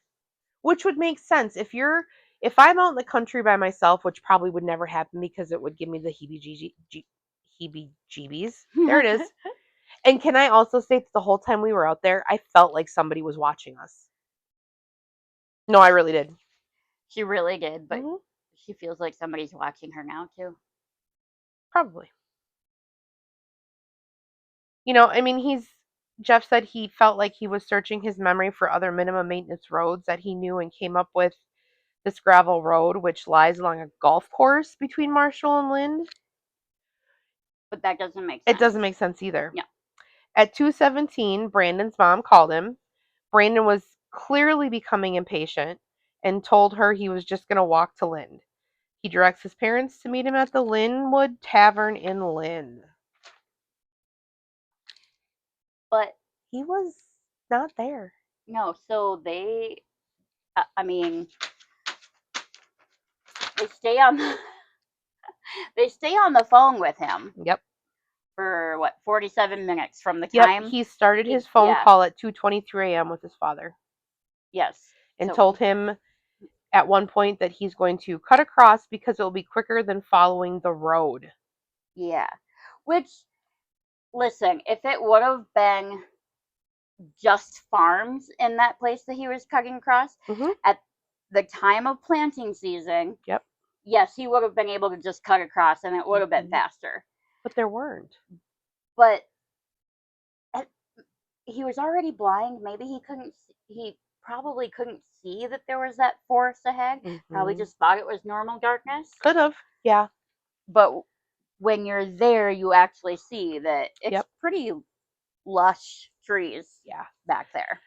S2: which would make sense if I'm out in the country by myself, which probably would never happen because it would give me the heebie-jeebies. There it is. And can I also say that the whole time we were out there, I felt like somebody was watching us. No, I really did.
S1: She really did, but she feels like somebody's watching her now too.
S2: Probably. I mean, Jeff said he felt like he was searching his memory for other minimum maintenance roads that he knew and came up with this gravel road, which lies along a golf course between Marshall and Lind.
S1: But that doesn't make sense.
S2: It doesn't make sense either.
S1: Yeah.
S2: At 2:17, Brandon's mom called him. Brandon was clearly becoming impatient and told her he was just going to walk to Lind. He directs his parents to meet him at the Linwood Tavern in Lind.
S1: But
S2: he was not there.
S1: No, so I mean, they stay on the phone with him.
S2: Yep.
S1: For what, 47 minutes from the
S2: Yep,
S1: time
S2: he started his phone call at 2:23 a.m. with his father.
S1: Yes.
S2: And told him at one point that he's going to cut across because it will be quicker than following the road.
S1: Yeah. Which, listen, if it would have been just farms in that place that he was cutting across at the time of planting season,
S2: yep,
S1: yes, he would have been able to just cut across and it would have been faster.
S2: But there weren't.
S1: But he was already blind. Maybe he probably couldn't see that there was that forest ahead. Probably just thought it was normal darkness.
S2: Could have, yeah.
S1: But when you're there, you actually see that it's pretty lush trees back there.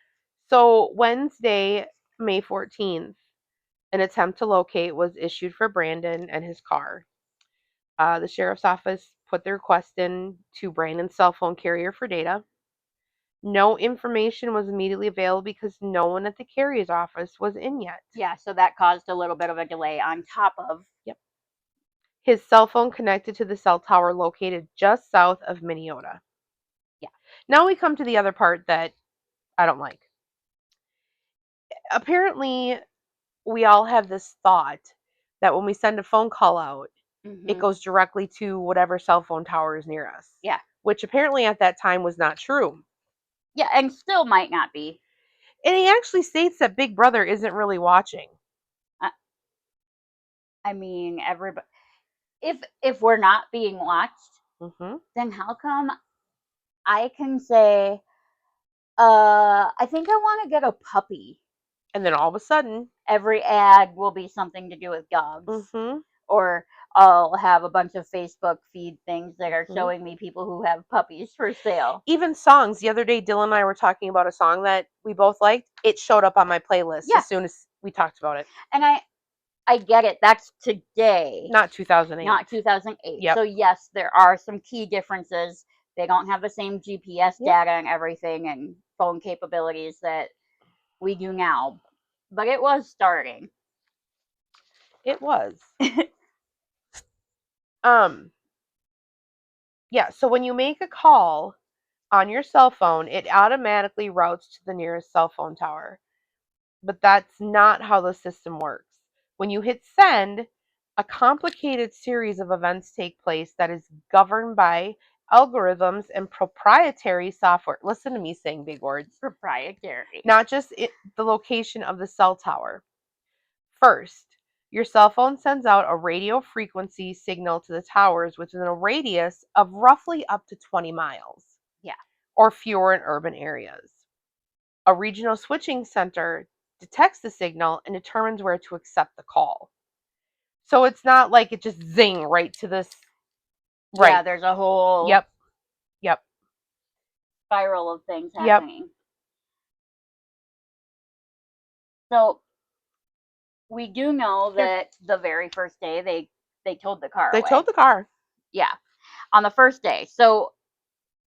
S2: So Wednesday, May 14th, an attempt to locate was issued for Brandon and his car. The sheriff's office put the request in to Brandon's cell phone carrier for data. No information was immediately available because no one at the carrier's office was in yet.
S1: Yeah, so that caused a little bit of a delay on top of...
S2: Yep. His cell phone connected to the cell tower located just south of Minneota.
S1: Yeah.
S2: Now we come to the other part that I don't like. Apparently, we all have this thought that when we send a phone call out, it goes directly to whatever cell phone tower is near us.
S1: Yeah.
S2: Which apparently at that time was not true.
S1: Yeah, and still might not be.
S2: And he actually states that Big Brother isn't really watching.
S1: I mean, everybody... If we're not being watched, then how come I can say, I think I want to get a puppy.
S2: And then all of a sudden,
S1: every ad will be something to do with dogs. Or I'll have a bunch of Facebook feed things that are showing me people who have puppies for sale.
S2: Even songs. The other day, Dylan and I were talking about a song that we both liked. It showed up on my playlist as soon as we talked about it.
S1: And I get it. That's today.
S2: Not 2008.
S1: Not 2008. Yep. So yes, there are some key differences. They don't have the same GPS data and everything and phone capabilities that we do now. But it was starting.
S2: It was. Yeah, so when you make a call on your cell phone, it automatically routes to the nearest cell phone tower. But that's not how the system works. When you hit send, a complicated series of events take place that is governed by algorithms and proprietary software. Listen to me saying big words.
S1: Proprietary.
S2: Not just the location of the cell tower. First, your cell phone sends out a radio frequency signal to the towers within a radius of roughly up to 20 miles.
S1: Yeah.
S2: Or fewer in urban areas. A regional switching center detects the signal and determines where to accept the call. So it's not like it just zing right to this.
S1: Right. Yeah, there's a whole
S2: Yep.
S1: spiral of things happening. Yep. So we do know that the very first day they towed the car away.
S2: They towed the car.
S1: Yeah. On the first day. So,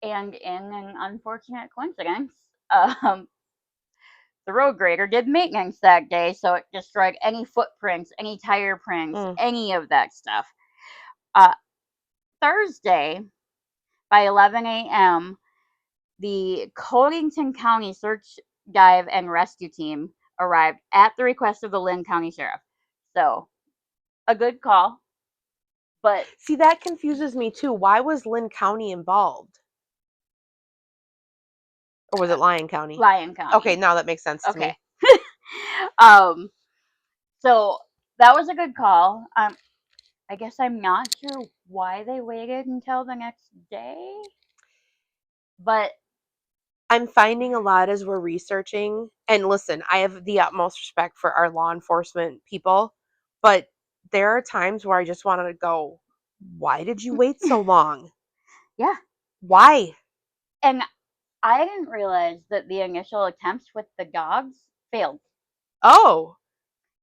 S1: and in an unfortunate coincidence, the road grader did maintenance that day, so it destroyed any footprints, any tire prints, any of that stuff. Thursday, by 11 a.m., The Codington County Search, Dive, and Rescue Team arrived at the request of the Lynn County Sheriff. So, a good call. But
S2: see, that confuses me too. Why was Lynn County involved? Or was it Lyon County?
S1: Lyon County.
S2: Okay, now that makes sense to me.
S1: So that was a good call. I guess I'm not sure why they waited until the next day, but
S2: I'm finding a lot as we're researching. And listen, I have the utmost respect for our law enforcement people, but there are times where I just wanted to go, why did you wait so long?
S1: Yeah.
S2: Why?
S1: And I didn't realize that the initial attempts with the dogs failed.
S2: Oh.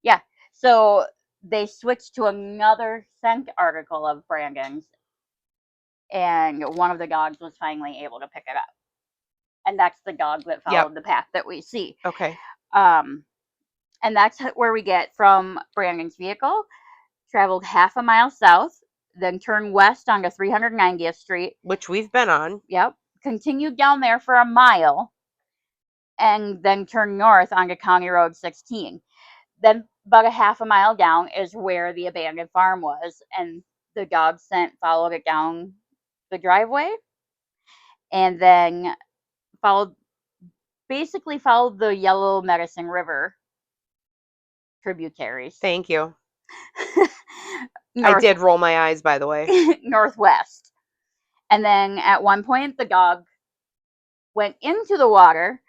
S1: Yeah. So they switched to another scent article of Brandon's, and one of the dogs was finally able to pick it up. And that's the dog that followed the path that we see.
S2: Okay.
S1: And that's where we get from Brandon's vehicle, traveled half a mile south, then turned west onto 390th Street.
S2: Which we've been on.
S1: Yep. Continued down there for a mile, and then turned north onto County Road 16. Then about a half a mile down is where the abandoned farm was, and the dog scent followed it down the driveway, and then basically followed the Yellow Medicine River tributaries.
S2: Thank you. I did roll my eyes, by the way.
S1: Northwest. And then at one point, the dog went into the water,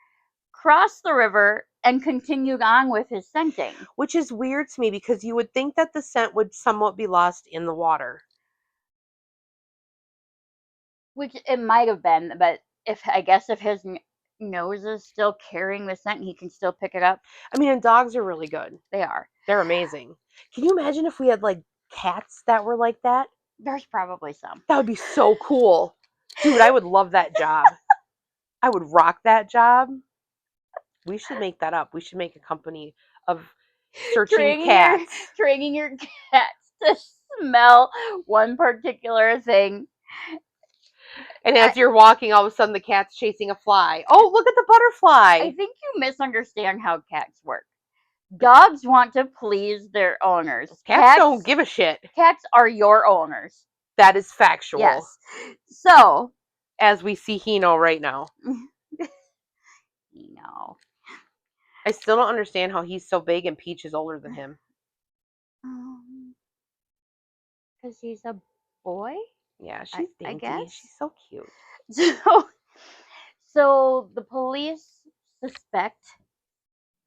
S1: crossed the river, and continued on with his scenting.
S2: Which is weird to me because you would think that the scent would somewhat be lost in the water.
S1: Which it might have been, but if his nose is still carrying the scent, he can still pick it up.
S2: I mean, and dogs are really good.
S1: They are.
S2: They're amazing. Can you imagine if we had like cats that were like that?
S1: There's probably some.
S2: That would be so cool. Dude, I would love that job. I would rock that job. We should make that up. We should make a company of searching cats.
S1: Training your cats to smell one particular thing.
S2: And as you're walking, all of a sudden the cat's chasing a fly. Oh, look at the butterfly.
S1: I think you misunderstand how cats work. Dogs want to please their owners.
S2: Cats don't give a shit.
S1: Cats are your owners.
S2: That is factual.
S1: Yes. So,
S2: as we see Hino right now.
S1: Hino.
S2: I still don't understand how he's so big and Peach is older than him.
S1: Because he's a boy?
S2: Yeah, she's dainty. I guess. She's so cute.
S1: So the police suspect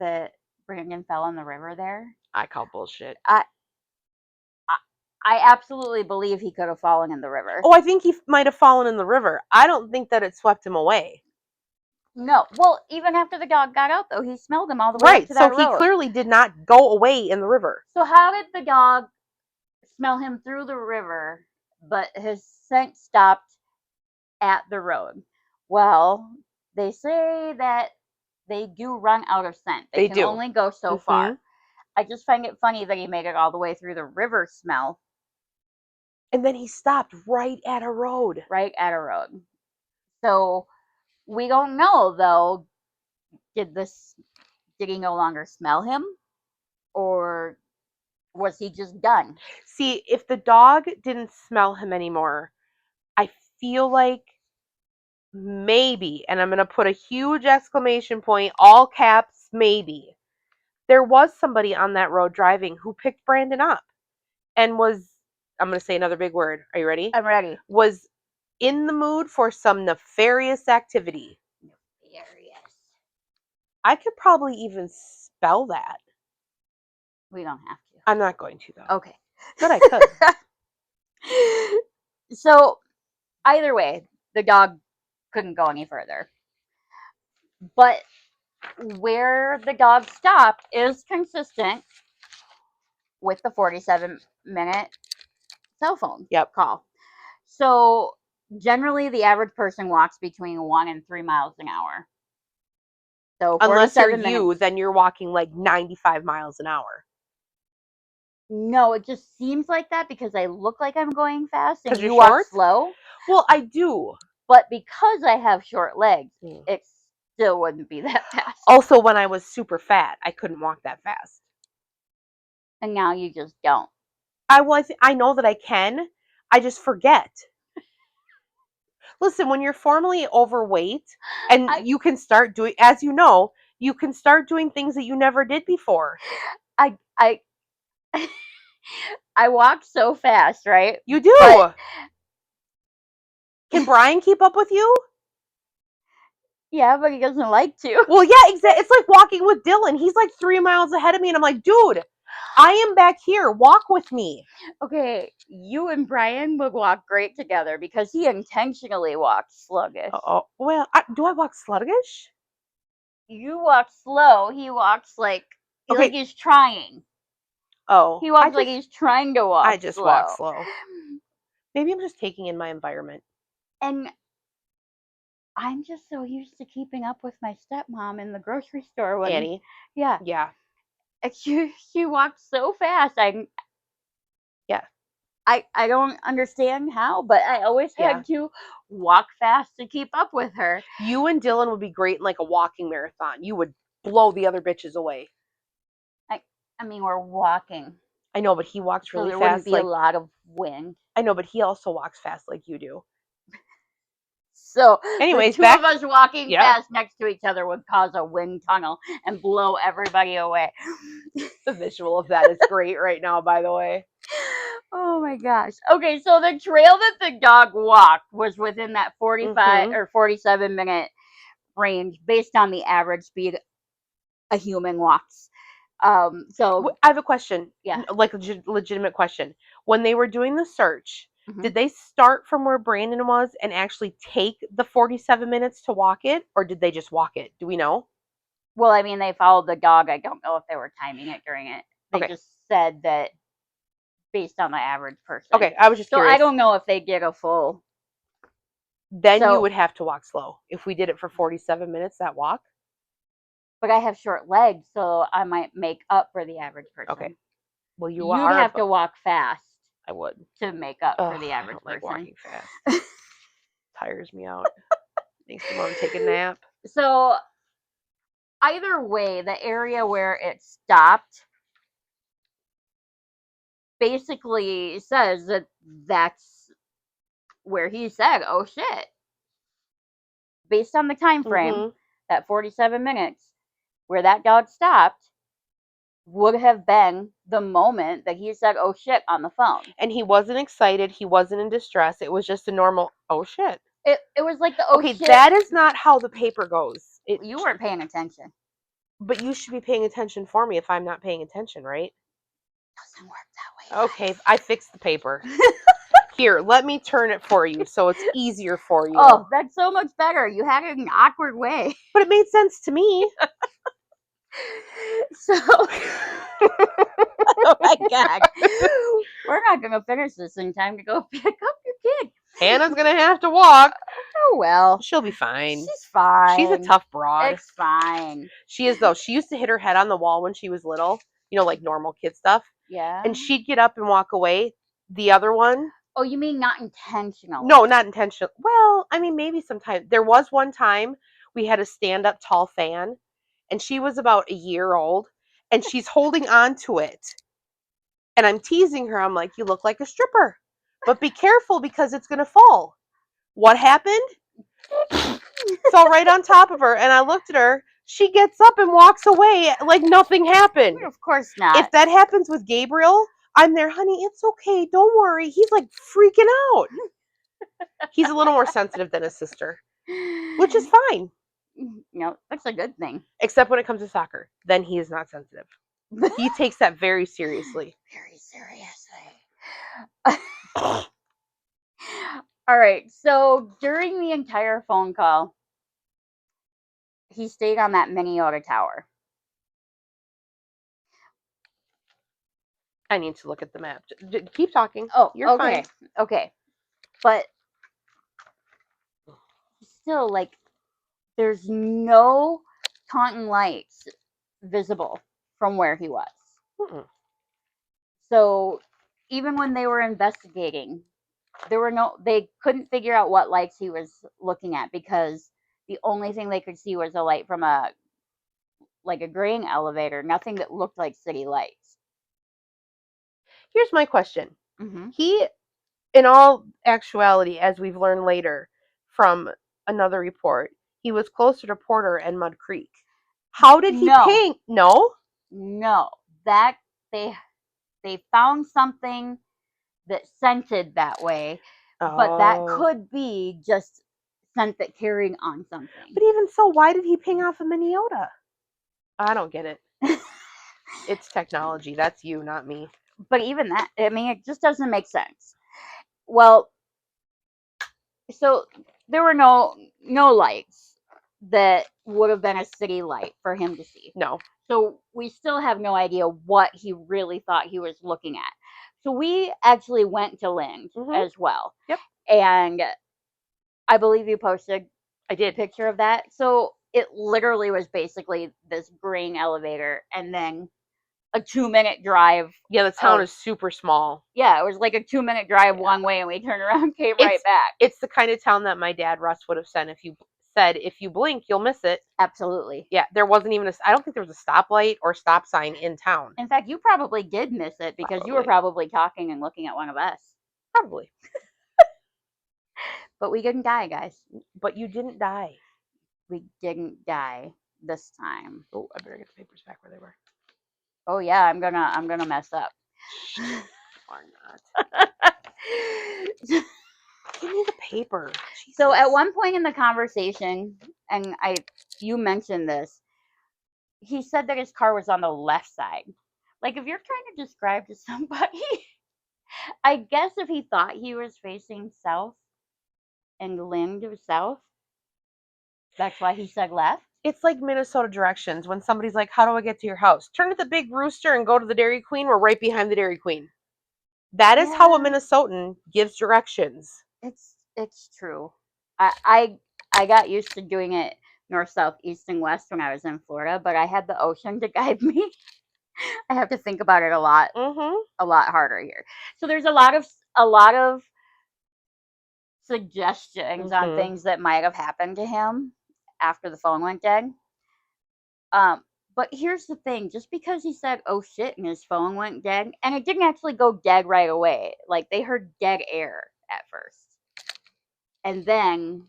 S1: that Brandon fell in the river there.
S2: I call bullshit.
S1: I absolutely believe he could have fallen in the river.
S2: Oh, I think he might have fallen in the river. I don't think that it swept him away.
S1: No. Well, even after the dog got out, though, he smelled him all the way up to that road.
S2: Right, so he clearly did not go away in the river.
S1: So how did the dog smell him through the river, but his scent stopped at the road? Well, they say that they do run out of scent. They can only go so far. I just find it funny that he made it all the way through the river smell.
S2: And then he stopped right at a road.
S1: Right at a road. So we don't know, though, did he no longer smell him? Or was he just done?
S2: See, if the dog didn't smell him anymore, I feel like maybe, and I'm going to put a huge exclamation point, all caps, maybe, there was somebody on that road driving who picked Brandon up and was, I'm going to say another big word. Are you ready?
S1: I'm ready.
S2: Was in the mood for some nefarious activity.
S1: Nefarious.
S2: I could probably even spell that.
S1: We don't have to.
S2: I'm not going to, though.
S1: Okay.
S2: But I could.
S1: So, either way, the dog couldn't go any further. But where the dog stopped is consistent with the 47-minute cell phone call. So, generally, the average person walks between 1 and 3 miles an hour. So,
S2: unless you're you, then you're walking like 95 miles an hour.
S1: No, it just seems like that because I look like I'm going fast and
S2: you
S1: walk slow.
S2: Well, I do.
S1: But because I have short legs, it still wouldn't be that fast.
S2: Also, when I was super fat, I couldn't walk that fast.
S1: And now you just don't.
S2: I know that I can. I just forget. Listen, when you're formally overweight and you can start doing, as you know, you can start doing things that you never did before.
S1: I walk so fast, right?
S2: You do.
S1: But
S2: can Brian keep up with you?
S1: Yeah, but he doesn't like to.
S2: Well, yeah, exactly. It's like walking with Dylan. He's like 3 miles ahead of me, and I'm like, dude, I am back here. Walk with me.
S1: Okay, you and Brian would walk great together because he intentionally walks sluggish.
S2: Oh, well, do I walk sluggish?
S1: You walk slow. He walks like he's trying.
S2: Oh,
S1: he walks like he's trying to walk.
S2: I just walk slow. Maybe I'm just taking in my environment.
S1: And I'm just so used to keeping up with my stepmom in the grocery store.
S2: Annie.
S1: Yeah.
S2: Yeah.
S1: She walks so fast. I don't understand how, but I always had to walk fast to keep up with her.
S2: You and Dylan would be great in like a walking marathon. You would blow the other bitches away.
S1: I mean, we're walking.
S2: I know, but he walks really
S1: fast.
S2: There
S1: wouldn't be a lot of wind.
S2: I know, but he also walks fast like you do.
S1: So,
S2: anyways,
S1: the two of us walking fast next to each other would cause a wind tunnel and blow everybody away.
S2: The visual of that is great right now, by the way.
S1: Oh my gosh. Okay, so the trail that the dog walked was within that 45 or 47 minute range based on the average speed a human walks. So
S2: I have a question.
S1: Yeah.
S2: Like a legitimate question. When they were doing the search, did they start from where Brandon was and actually take the 47 minutes to walk it, or did they just walk it? Do we know?
S1: Well, I mean, they followed the dog. I don't know if they were timing it during it. They just said that based on the average person.
S2: Okay, I was just curious.
S1: So I don't know if they did a full.
S2: Then you would have to walk slow. If we did it for 47 minutes, that walk.
S1: But I have short legs, so I might make up for the average person.
S2: Okay. Well, you'd
S1: have to walk fast.
S2: I would.
S1: To make up for the average person.
S2: Like walking fast. Tires me out. Makes me want to take a nap.
S1: So either way, the area where it stopped basically says that that's where he said, "Oh shit." Based on the time frame, that 47 minutes where that dog stopped would have been the moment that he said, "Oh shit," on the phone.
S2: And he wasn't excited. He wasn't in distress. It was just a normal, "Oh shit."
S1: It was like the
S2: okay, shit. That is not how the paper goes.
S1: You weren't paying attention.
S2: But you should be paying attention for me if I'm not paying attention, right?
S1: Doesn't work that way.
S2: Okay, I fixed the paper. Here, let me turn it for you so it's easier for you.
S1: Oh, that's so much better. You had it in an awkward way.
S2: But it made sense to me.
S1: So, oh my God. We're not going to finish this in time to go pick up your kid.
S2: Hannah's going to have to walk.
S1: Oh, well.
S2: She'll be fine.
S1: She's fine.
S2: She's a tough broad.
S1: It's fine.
S2: She is, though. She used to hit her head on the wall when she was little, like normal kid stuff.
S1: Yeah.
S2: And she'd get up and walk away. The other one.
S1: Oh, you mean not intentional?
S2: No, not intentional. Well, I mean, maybe sometimes. There was one time we had a stand-up tall fan, and she was about a year old, and she's holding on to it. And I'm teasing her. I'm like, "You look like a stripper, but be careful because it's going to fall." What happened? Fell right on top of her, and I looked at her. She gets up and walks away like nothing happened.
S1: Of course not.
S2: If that happens with Gabriel, I'm there, "Honey, it's okay. Don't worry." He's like freaking out. He's a little more sensitive than his sister, which is fine.
S1: No, that's a good thing.
S2: Except when it comes to soccer. Then he is not sensitive. He takes that very seriously.
S1: Very seriously. All right. So during the entire phone call, he stayed on that Minnesota tower.
S2: I need to look at the map. Keep talking.
S1: Oh,
S2: you're fine.
S1: Okay. But still, like, there's no Taunton lights visible from where he was. So even when they were investigating, they couldn't figure out what lights he was looking at because the only thing they could see was a light from a grain elevator, nothing that looked like city lights.
S2: Here's my question.
S1: Mm-hmm.
S2: He, in all actuality, as we've learned later from another report, he was closer to Porter and Mud Creek. How did he ping? No?
S1: No. That they found something that scented that way, but that could be just scent that carrying on something.
S2: But even so, why did he ping off of Minnesota? I don't get it. It's technology. That's you, not me.
S1: But even that, I mean, it just doesn't make sense. Well, so there were no lights that would have been a city light for him to see.
S2: No.
S1: So we still have no idea what he really thought he was looking at. So we actually went to Lind as well.
S2: Yep.
S1: And I believe you posted
S2: I did
S1: a picture of that. So it literally was basically this green elevator and then a 2-minute drive.
S2: Yeah, the town is super small.
S1: Yeah, it was like a 2-minute drive one way and we turned around and came right back.
S2: It's the kind of town that my dad Russ would have said if you blink, you'll miss it.
S1: Absolutely.
S2: Yeah, there wasn't even I don't think there was a stoplight or stop sign in town.
S1: In fact, you probably did miss it because you were probably talking and looking at one of us.
S2: Probably.
S1: But we didn't die, guys.
S2: But you didn't die.
S1: We didn't die this time.
S2: Oh, I better get the papers back where they were.
S1: Oh yeah, I'm gonna mess up.
S2: Or not. Give me the paper. Jesus.
S1: So at one point in the conversation, and you mentioned this, he said that his car was on the left side. Like if you're trying to describe to somebody, I guess if he thought he was facing south and Lind was south, that's why he said left.
S2: It's like Minnesota directions when somebody's like, how do I get to your house? Turn to the big rooster and go to the Dairy Queen. We're right behind the Dairy Queen. That is how a Minnesotan gives directions.
S1: It's true. I got used to doing it north, south, east, and west when I was in Florida, but I had the ocean to guide me. I have to think about it a lot harder here. So there's a lot of suggestions on things that might have happened to him after the phone went dead. But here's the thing, just because he said, oh shit, and his phone went dead, and it didn't actually go dead right away. Like, they heard dead air at first. And then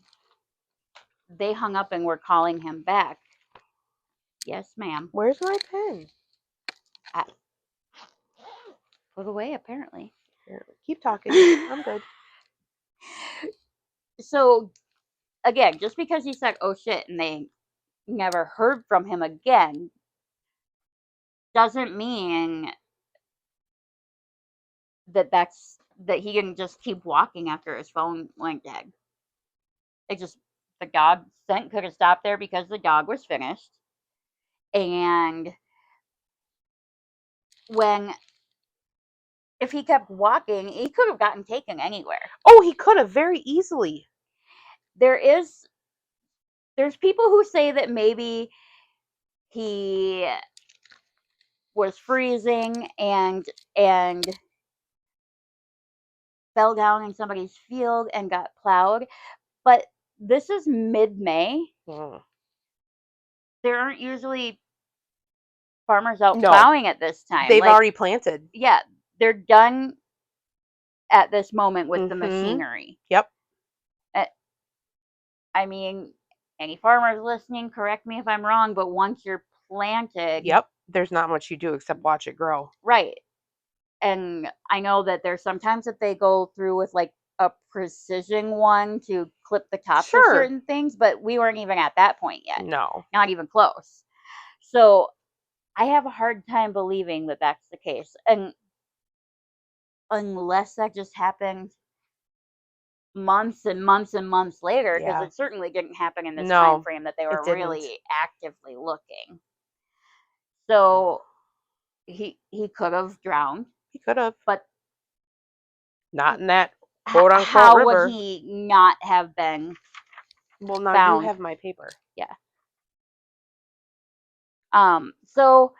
S1: they hung up and were calling him back. Yes, ma'am.
S2: Where's my pen?
S1: Put away, apparently.
S2: Keep talking. I'm good.
S1: So, again, just because he said, oh shit, and they never heard from him again, doesn't mean that he didn't just keep walking after his phone went dead. The dog scent could have stopped there because the dog was finished. And if he kept walking, he could have gotten taken anywhere.
S2: Oh, he could have very easily.
S1: There's people who say that maybe he was freezing and fell down in somebody's field and got plowed. But this is mid-May. There aren't usually farmers out plowing at this time.
S2: They've already planted.
S1: Yeah, they're done at this moment with the machinery.
S2: Yep.
S1: I mean, any farmers listening, correct me if I'm wrong, but once you're planted...
S2: Yep, there's not much you do except watch it grow.
S1: Right. And I know that there's sometimes that they go through with like a precision one to clip the tops of certain things, but we weren't even at that point yet.
S2: No.
S1: Not even close. So I have a hard time believing that that's the case. And unless that just happened months and months and months later, because it certainly didn't happen in this time frame that they were really actively looking. So he could have drowned.
S2: He could have.
S1: But
S2: not in that quote unquote river.
S1: How would he not have been
S2: Well, now
S1: found?
S2: you have my paper.
S1: Yeah. So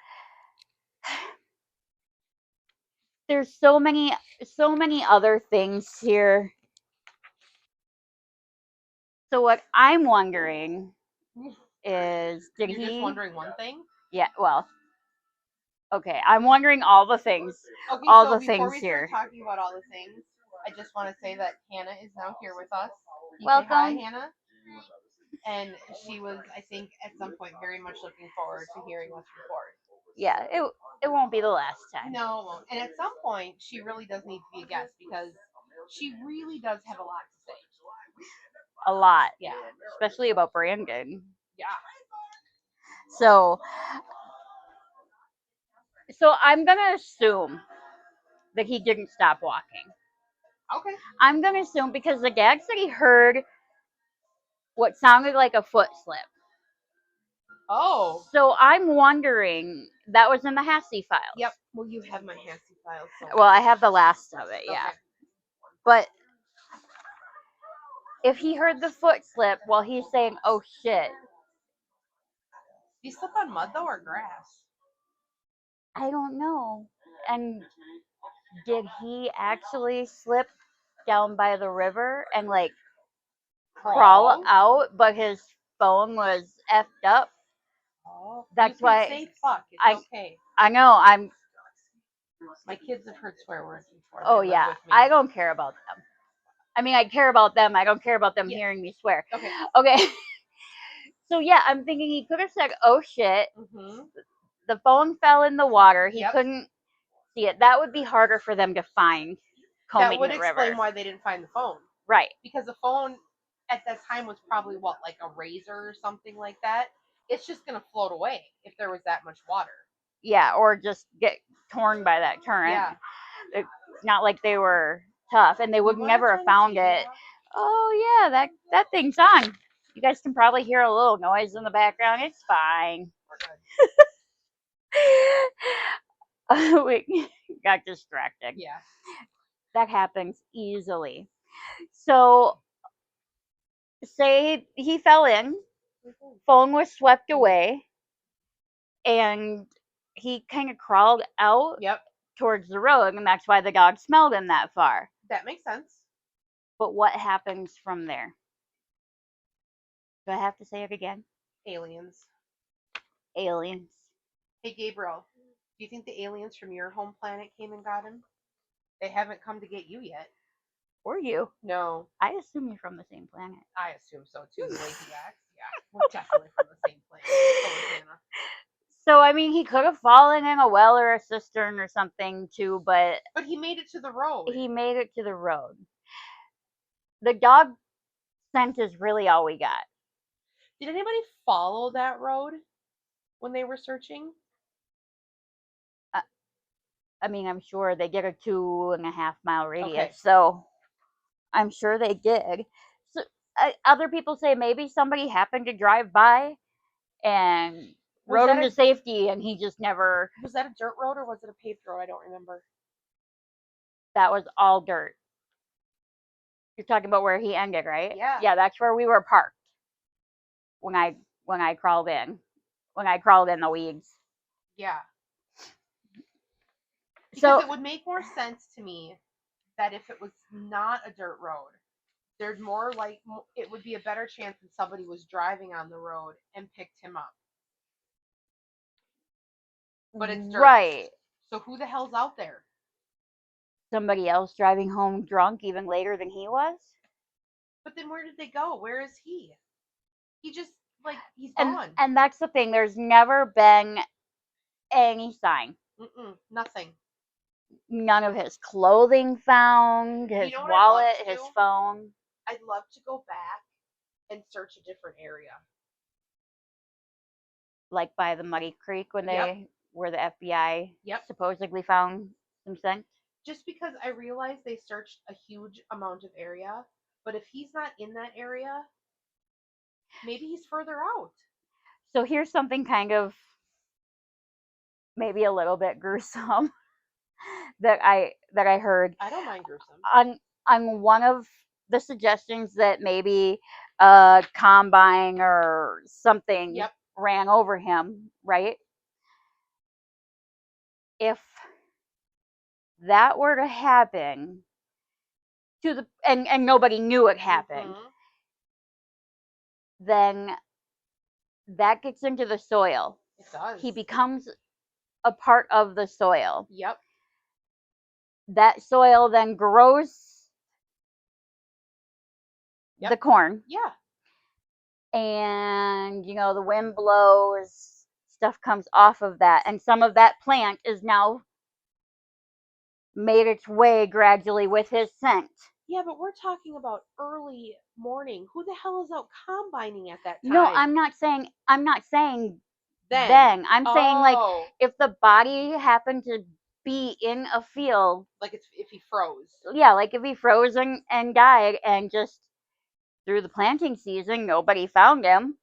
S1: there's so many other things here So what I'm wondering is, did
S2: You're just wondering one thing?
S1: Yeah, well, okay. I'm wondering all the things.
S2: Okay,
S1: all
S2: so
S1: the
S2: before
S1: things
S2: we
S1: here.
S2: start talking about all the things, I just want to say that Hannah is now here with us.
S1: Welcome.
S2: Say hi, Hannah. And she was, I think, at some point very much looking forward to hearing us record.
S1: Yeah, it won't be the last time.
S2: No, it won't. And at some point, she really does need to be a guest because she really does have a lot to say.
S1: A lot.
S2: Yeah.
S1: Especially about Brandon.
S2: Yeah.
S1: So I'm going to assume that he didn't stop walking.
S2: Okay.
S1: I'm going to assume because the dad said he heard what sounded like a foot slip.
S2: Oh.
S1: So I'm wondering, that was in the Hassey files.
S2: Yep. Well, you have my Hassey files. So.
S1: Well, I have the last of it, yeah. Okay. But if he heard the foot slip while he's saying, oh shit.
S2: Did he slip on mud though or grass?
S1: I don't know. And did he actually slip down by the river and like crawl out, but his phone was effed up?
S2: Oh,
S1: that's
S2: you
S1: why.
S2: Say fuck. It's okay.
S1: I know.
S2: My kids have heard swear words before.
S1: Oh yeah, I don't care about them. I mean, I care about them. I don't care about them hearing me swear. Okay. So yeah, I'm thinking he could have said, "Oh shit." Mm-hmm. The phone fell in the water. He couldn't see it. That would be harder for them to find.
S2: That would explain why they didn't find the phone.
S1: Right.
S2: Because the phone at that time was probably what, like a razor or something like that. It's just gonna float away if there was that much water.
S1: Yeah, or just get torn by that current.
S2: Yeah.
S1: It's not like they were tough, and they would never have found it. Oh yeah, that thing's on. You guys can probably hear a little noise in the background. It's fine. We got distracted.
S2: Yeah.
S1: That happens easily. So, say he fell in, phone was swept away, and he kind of crawled out towards the road, and that's why the dog smelled him that far.
S2: That makes sense.
S1: But what happens from there? Do I have to say it again?
S2: Aliens.
S1: Aliens.
S2: Hey, Gabriel, do you think the aliens from your home planet came and got him? They haven't come to get you yet.
S1: Or you.
S2: No.
S1: I assume you're from the same planet.
S2: I assume so, too. The way he acts. Yeah, we're definitely from the same planet.
S1: So, I mean, he could have fallen in a well or a cistern or something, too, but...
S2: But he made it to the road.
S1: He made it to the road. The dog scent is really all we got.
S2: Did anybody follow that road when they were searching?
S1: I mean, I'm sure they did a 2.5 mile radius, so I'm sure they did. So other people say maybe somebody happened to drive by and rode him to safety, and he just never.
S2: Was that a dirt road or was it a paved road? I don't remember.
S1: That was all dirt. You're talking about where he ended, right?
S2: Yeah.
S1: Yeah, that's where we were parked when I crawled in. When I crawled in the weeds.
S2: Yeah. Because it would make more sense to me that if it was not a dirt road, there's more like it would be a better chance that somebody was driving on the road and picked him up. But it's dirt.
S1: Right.
S2: So who the hell's out there?
S1: Somebody else driving home drunk even later than he was?
S2: But then where did they go? Where is he? He just, like, he's gone.
S1: And that's the thing. There's never been any sign.
S2: Nothing.
S1: None of his clothing found, his wallet, his phone.
S2: I'd love to go back and search a different area.
S1: Like by the Muddy Creek when where the FBI supposedly found some scent.
S2: Just because I realized they searched a huge amount of area, but if he's not in that area, maybe he's further out.
S1: So here's something kind of maybe a little bit gruesome that I heard.
S2: I don't mind gruesome.
S1: On one of the suggestions that maybe a combine or something ran over him, right? If that were to happen to the and nobody knew it happened, then that gets into the soil.
S2: It does.
S1: He becomes a part of the soil.
S2: Yep.
S1: That soil then grows the corn.
S2: Yeah.
S1: And, the wind blows, stuff comes off of that. And some of that plant is now made its way gradually with his scent.
S2: Yeah, but we're talking about early morning. Who the hell is out combining at that time?
S1: No, I'm not saying then. I'm saying, like, if the body happened to be in a field,
S2: like if he froze.
S1: Yeah, like if he froze and died, and just through the planting season nobody found him.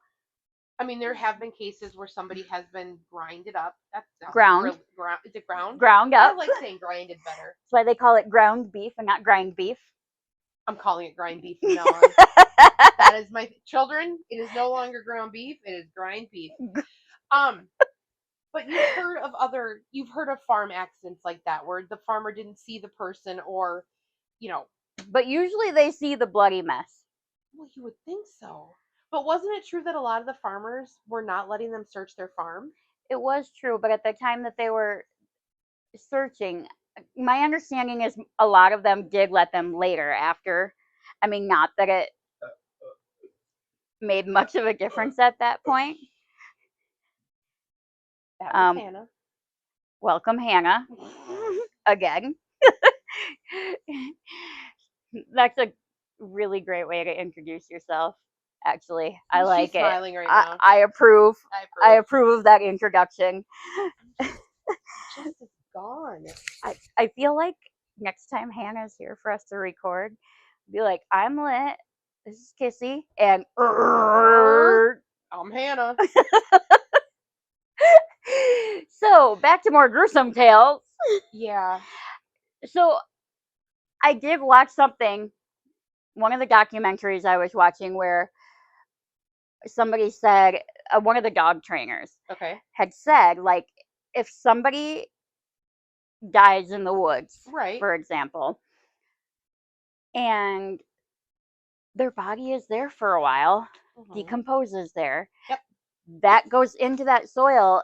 S2: I mean, there have been cases where somebody has been grinded up. That's
S1: ground.
S2: Is it ground?
S1: Ground up.
S2: I like saying grinded better.
S1: That's why they call it ground beef and not grind beef.
S2: I'm calling it grind beef from now on. That is my children. It is no longer ground beef. It is grind beef. But you've heard of farm accidents like that where the farmer didn't see the person, or,
S1: But usually they see the bloody mess.
S2: Well, you would think so. But wasn't it true that a lot of the farmers were not letting them search their farm?
S1: It was true, but at the time that they were searching, my understanding is a lot of them did let them later after. I mean, not that it made much of a difference at that point.
S2: That was Hannah.
S1: Welcome, Hannah. Again. That's a really great way to introduce yourself. Actually, I like
S2: She's smiling
S1: it.
S2: Right now.
S1: I approve. I approve of that introduction.
S2: Just gone.
S1: I feel like next time Hannah's here for us to record, be like, I'm lit. This is Kissy, and
S2: I'm Hannah.
S1: So back to more gruesome tales.
S2: Yeah.
S1: So I did watch something, one of the documentaries I was watching, where somebody said, one of the dog trainers had said, like, if somebody dies in the woods,
S2: right,
S1: for example, and their body is there for a while, decomposes there, that goes into that soil,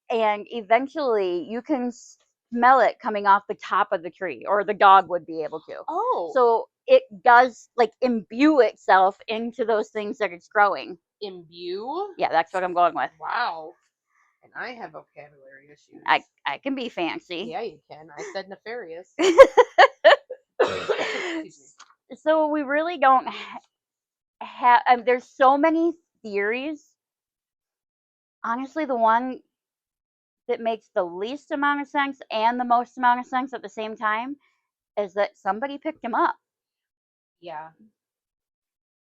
S1: and eventually you can smell it coming off the top of the tree, or the dog would be able to. So it does, like, imbue itself into those things that it's growing.
S2: Imbue?
S1: Yeah, that's what I'm going with.
S2: Wow. And I have vocabulary issues.
S1: I can be fancy.
S2: Yeah, you can. I said nefarious.
S1: So we really don't have. There's so many theories. Honestly, the one that makes the least amount of sense and the most amount of sense at the same time is that somebody picked him up.
S2: Yeah.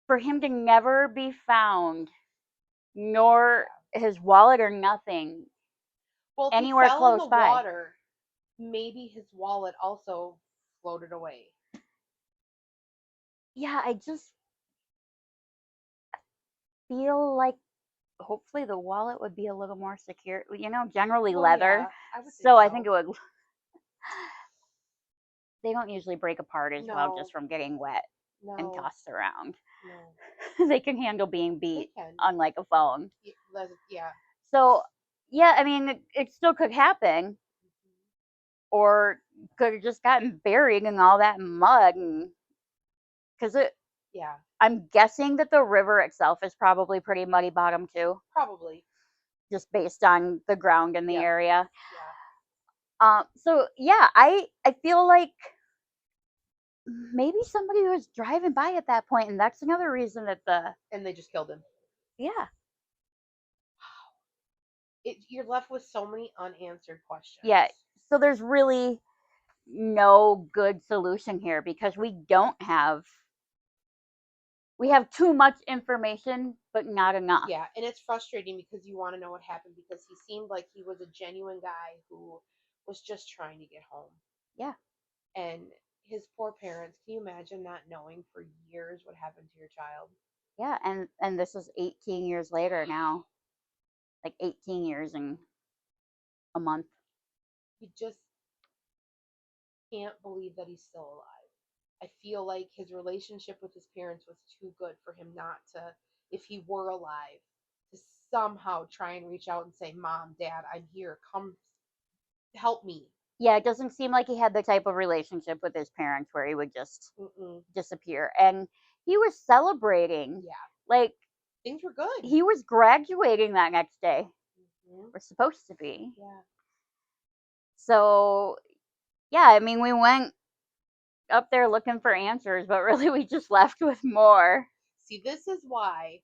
S1: For him to never be found, nor his wallet or nothing,
S2: well, if
S1: anywhere
S2: he fell
S1: close
S2: in the
S1: by.
S2: Water, maybe his wallet also floated away.
S1: Yeah, I just feel like hopefully the wallet would be a little more secure. Generally leather.
S2: Yeah,
S1: I think it would. They don't usually break apart as well just from getting wet and tossed around. No. They can handle being beat, unlike a phone.
S2: Yeah.
S1: So, yeah, I mean, it still could happen. Or could have just gotten buried in all that mud, and because I'm guessing that the river itself is probably pretty muddy bottom too.
S2: Probably.
S1: Just based on the ground in the area. Yeah. So yeah, I feel like maybe somebody was driving by at that point, and that's another reason that
S2: and they just killed him.
S1: Yeah.
S2: You're left with so many unanswered questions.
S1: Yeah. So there's really no good solution here because we have too much information, but not enough.
S2: Yeah, and it's frustrating because you want to know what happened because he seemed like he was a genuine guy who was just trying to get home.
S1: Yeah.
S2: And his poor parents, can you imagine not knowing for years what happened to your child?
S1: Yeah, and this is 18 years later now. Like 18 years and a month.
S2: You just can't believe that he's still alive. I feel like his relationship with his parents was too good for him not to if he were alive, to somehow try and reach out and say, Mom, Dad, I'm here. Come help me.
S1: Yeah, it doesn't seem like he had the type of relationship with his parents where he would just disappear. And he was celebrating.
S2: Yeah.
S1: Like,
S2: things were good.
S1: He was graduating that next day. We're supposed to be.
S2: Yeah.
S1: So, yeah, I mean, we went up there looking for answers, but really we just left with more.
S2: See, this is why,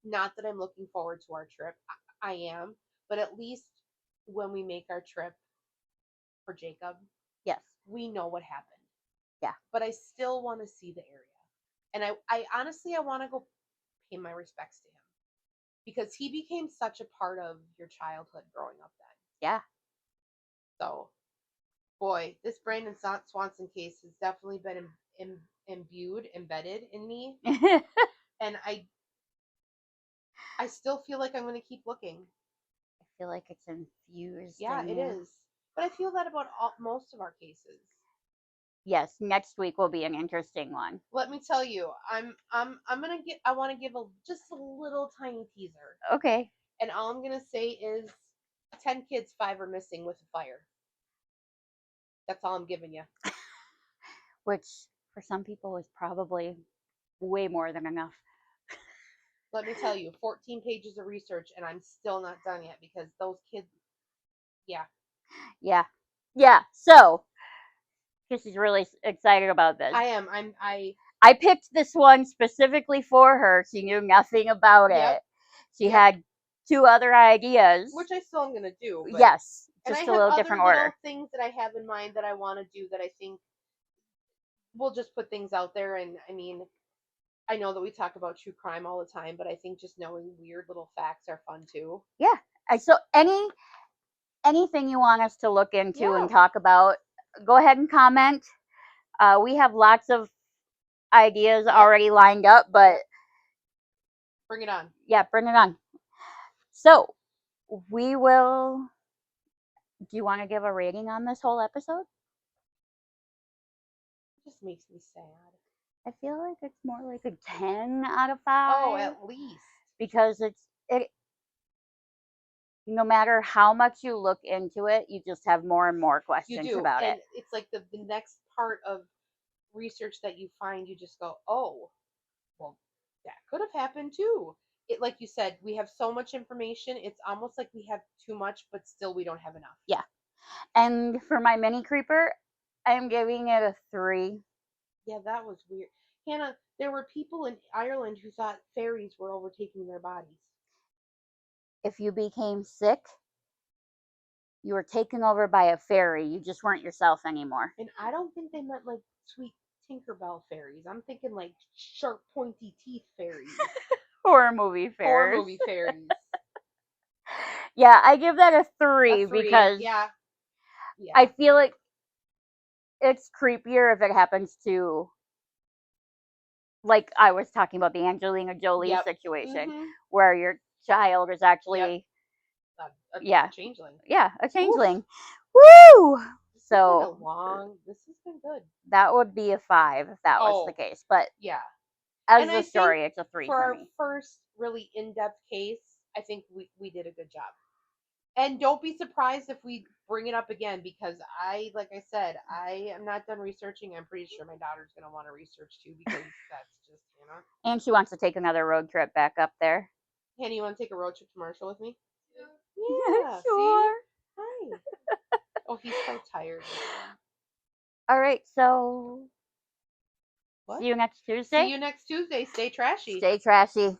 S2: not that I'm looking forward to our trip. I am, but at least when we make our trip for Jacob,
S1: yes,
S2: we know what happened.
S1: Yeah.
S2: But I still want to see the area. And I honestly, I want to go pay my respects to him. Because he became such a part of your childhood growing up then.
S1: Yeah.
S2: So, boy, this Brandon Swanson case has definitely been embedded in me. And I still feel like I'm going to keep looking.
S1: I feel like it's infused.
S2: Yeah, it is. But I feel that about most of our cases.
S1: Yes, next week will be an interesting one.
S2: Let me tell you, I want to give just a little tiny teaser.
S1: Okay.
S2: And all I'm gonna say is 10 kids, 5 are missing with a fire. That's all I'm giving you.
S1: Which for some people is probably way more than enough.
S2: Let me tell you, 14 pages of research and I'm still not done yet because those kids, yeah.
S1: So Kissy's really excited about this.
S2: I am.
S1: I picked this one specifically for her. She knew nothing about it. She had 2 other ideas,
S2: which I still am gonna do. But,
S1: yes,
S2: just
S1: a little different order.
S2: Little things that I have in mind that I want to do that I think we'll just put things out there. And I mean, I know that we talk about true crime all the time, but I think just knowing weird little facts are fun too.
S1: Yeah. So anything you want us to look into and talk about, go ahead and comment. We have lots of ideas already lined up, but
S2: bring it on.
S1: Yeah, bring it on. So we will. Do you want to give a rating on this whole episode?
S2: It just makes me sad.
S1: I feel like it's more like a 10 out of 5.
S2: Oh, at least.
S1: Because it no matter how much you look into it, you just have more and more questions about it.
S2: It's like the next part of research that you find, you just go, oh, well, that could have happened too. Like you said, we have so much information. It's almost like we have too much, but still we don't have enough.
S1: Yeah. And for my mini creeper, I am giving it a 3.
S2: Yeah, that was weird. Hannah, there were people in Ireland who thought fairies were overtaking their bodies.
S1: If you became sick, you were taken over by a fairy. You just weren't yourself anymore.
S2: And I don't think they meant like sweet Tinkerbell fairies. I'm thinking like sharp, pointy teeth fairies.
S1: Horror movie fairies.
S2: Horror movie fairies.
S1: Yeah, I give that a 3 because I feel like it's creepier if it happens to, like I was talking about the Angelina Jolie situation, where your child is actually
S2: a changeling.
S1: Yeah, a changeling. Oof. Woo! So
S2: this has been good.
S1: That would be a 5 if that was the case. But as a story, it's a 3
S2: for
S1: for
S2: our first really in-depth case. I think we did a good job. And don't be surprised if we bring it up again because like I said, I am not done researching. I'm pretty sure my daughter's going to want to research too because that's just,
S1: And she wants to take another road trip back up there.
S2: Hannah, you want to take a road trip to Marshall with me?
S1: Yeah, sure.
S2: See? Hi. Oh, he's so tired.
S1: All right, so see you next Tuesday.
S2: See you next Tuesday. Stay trashy.
S1: Stay trashy.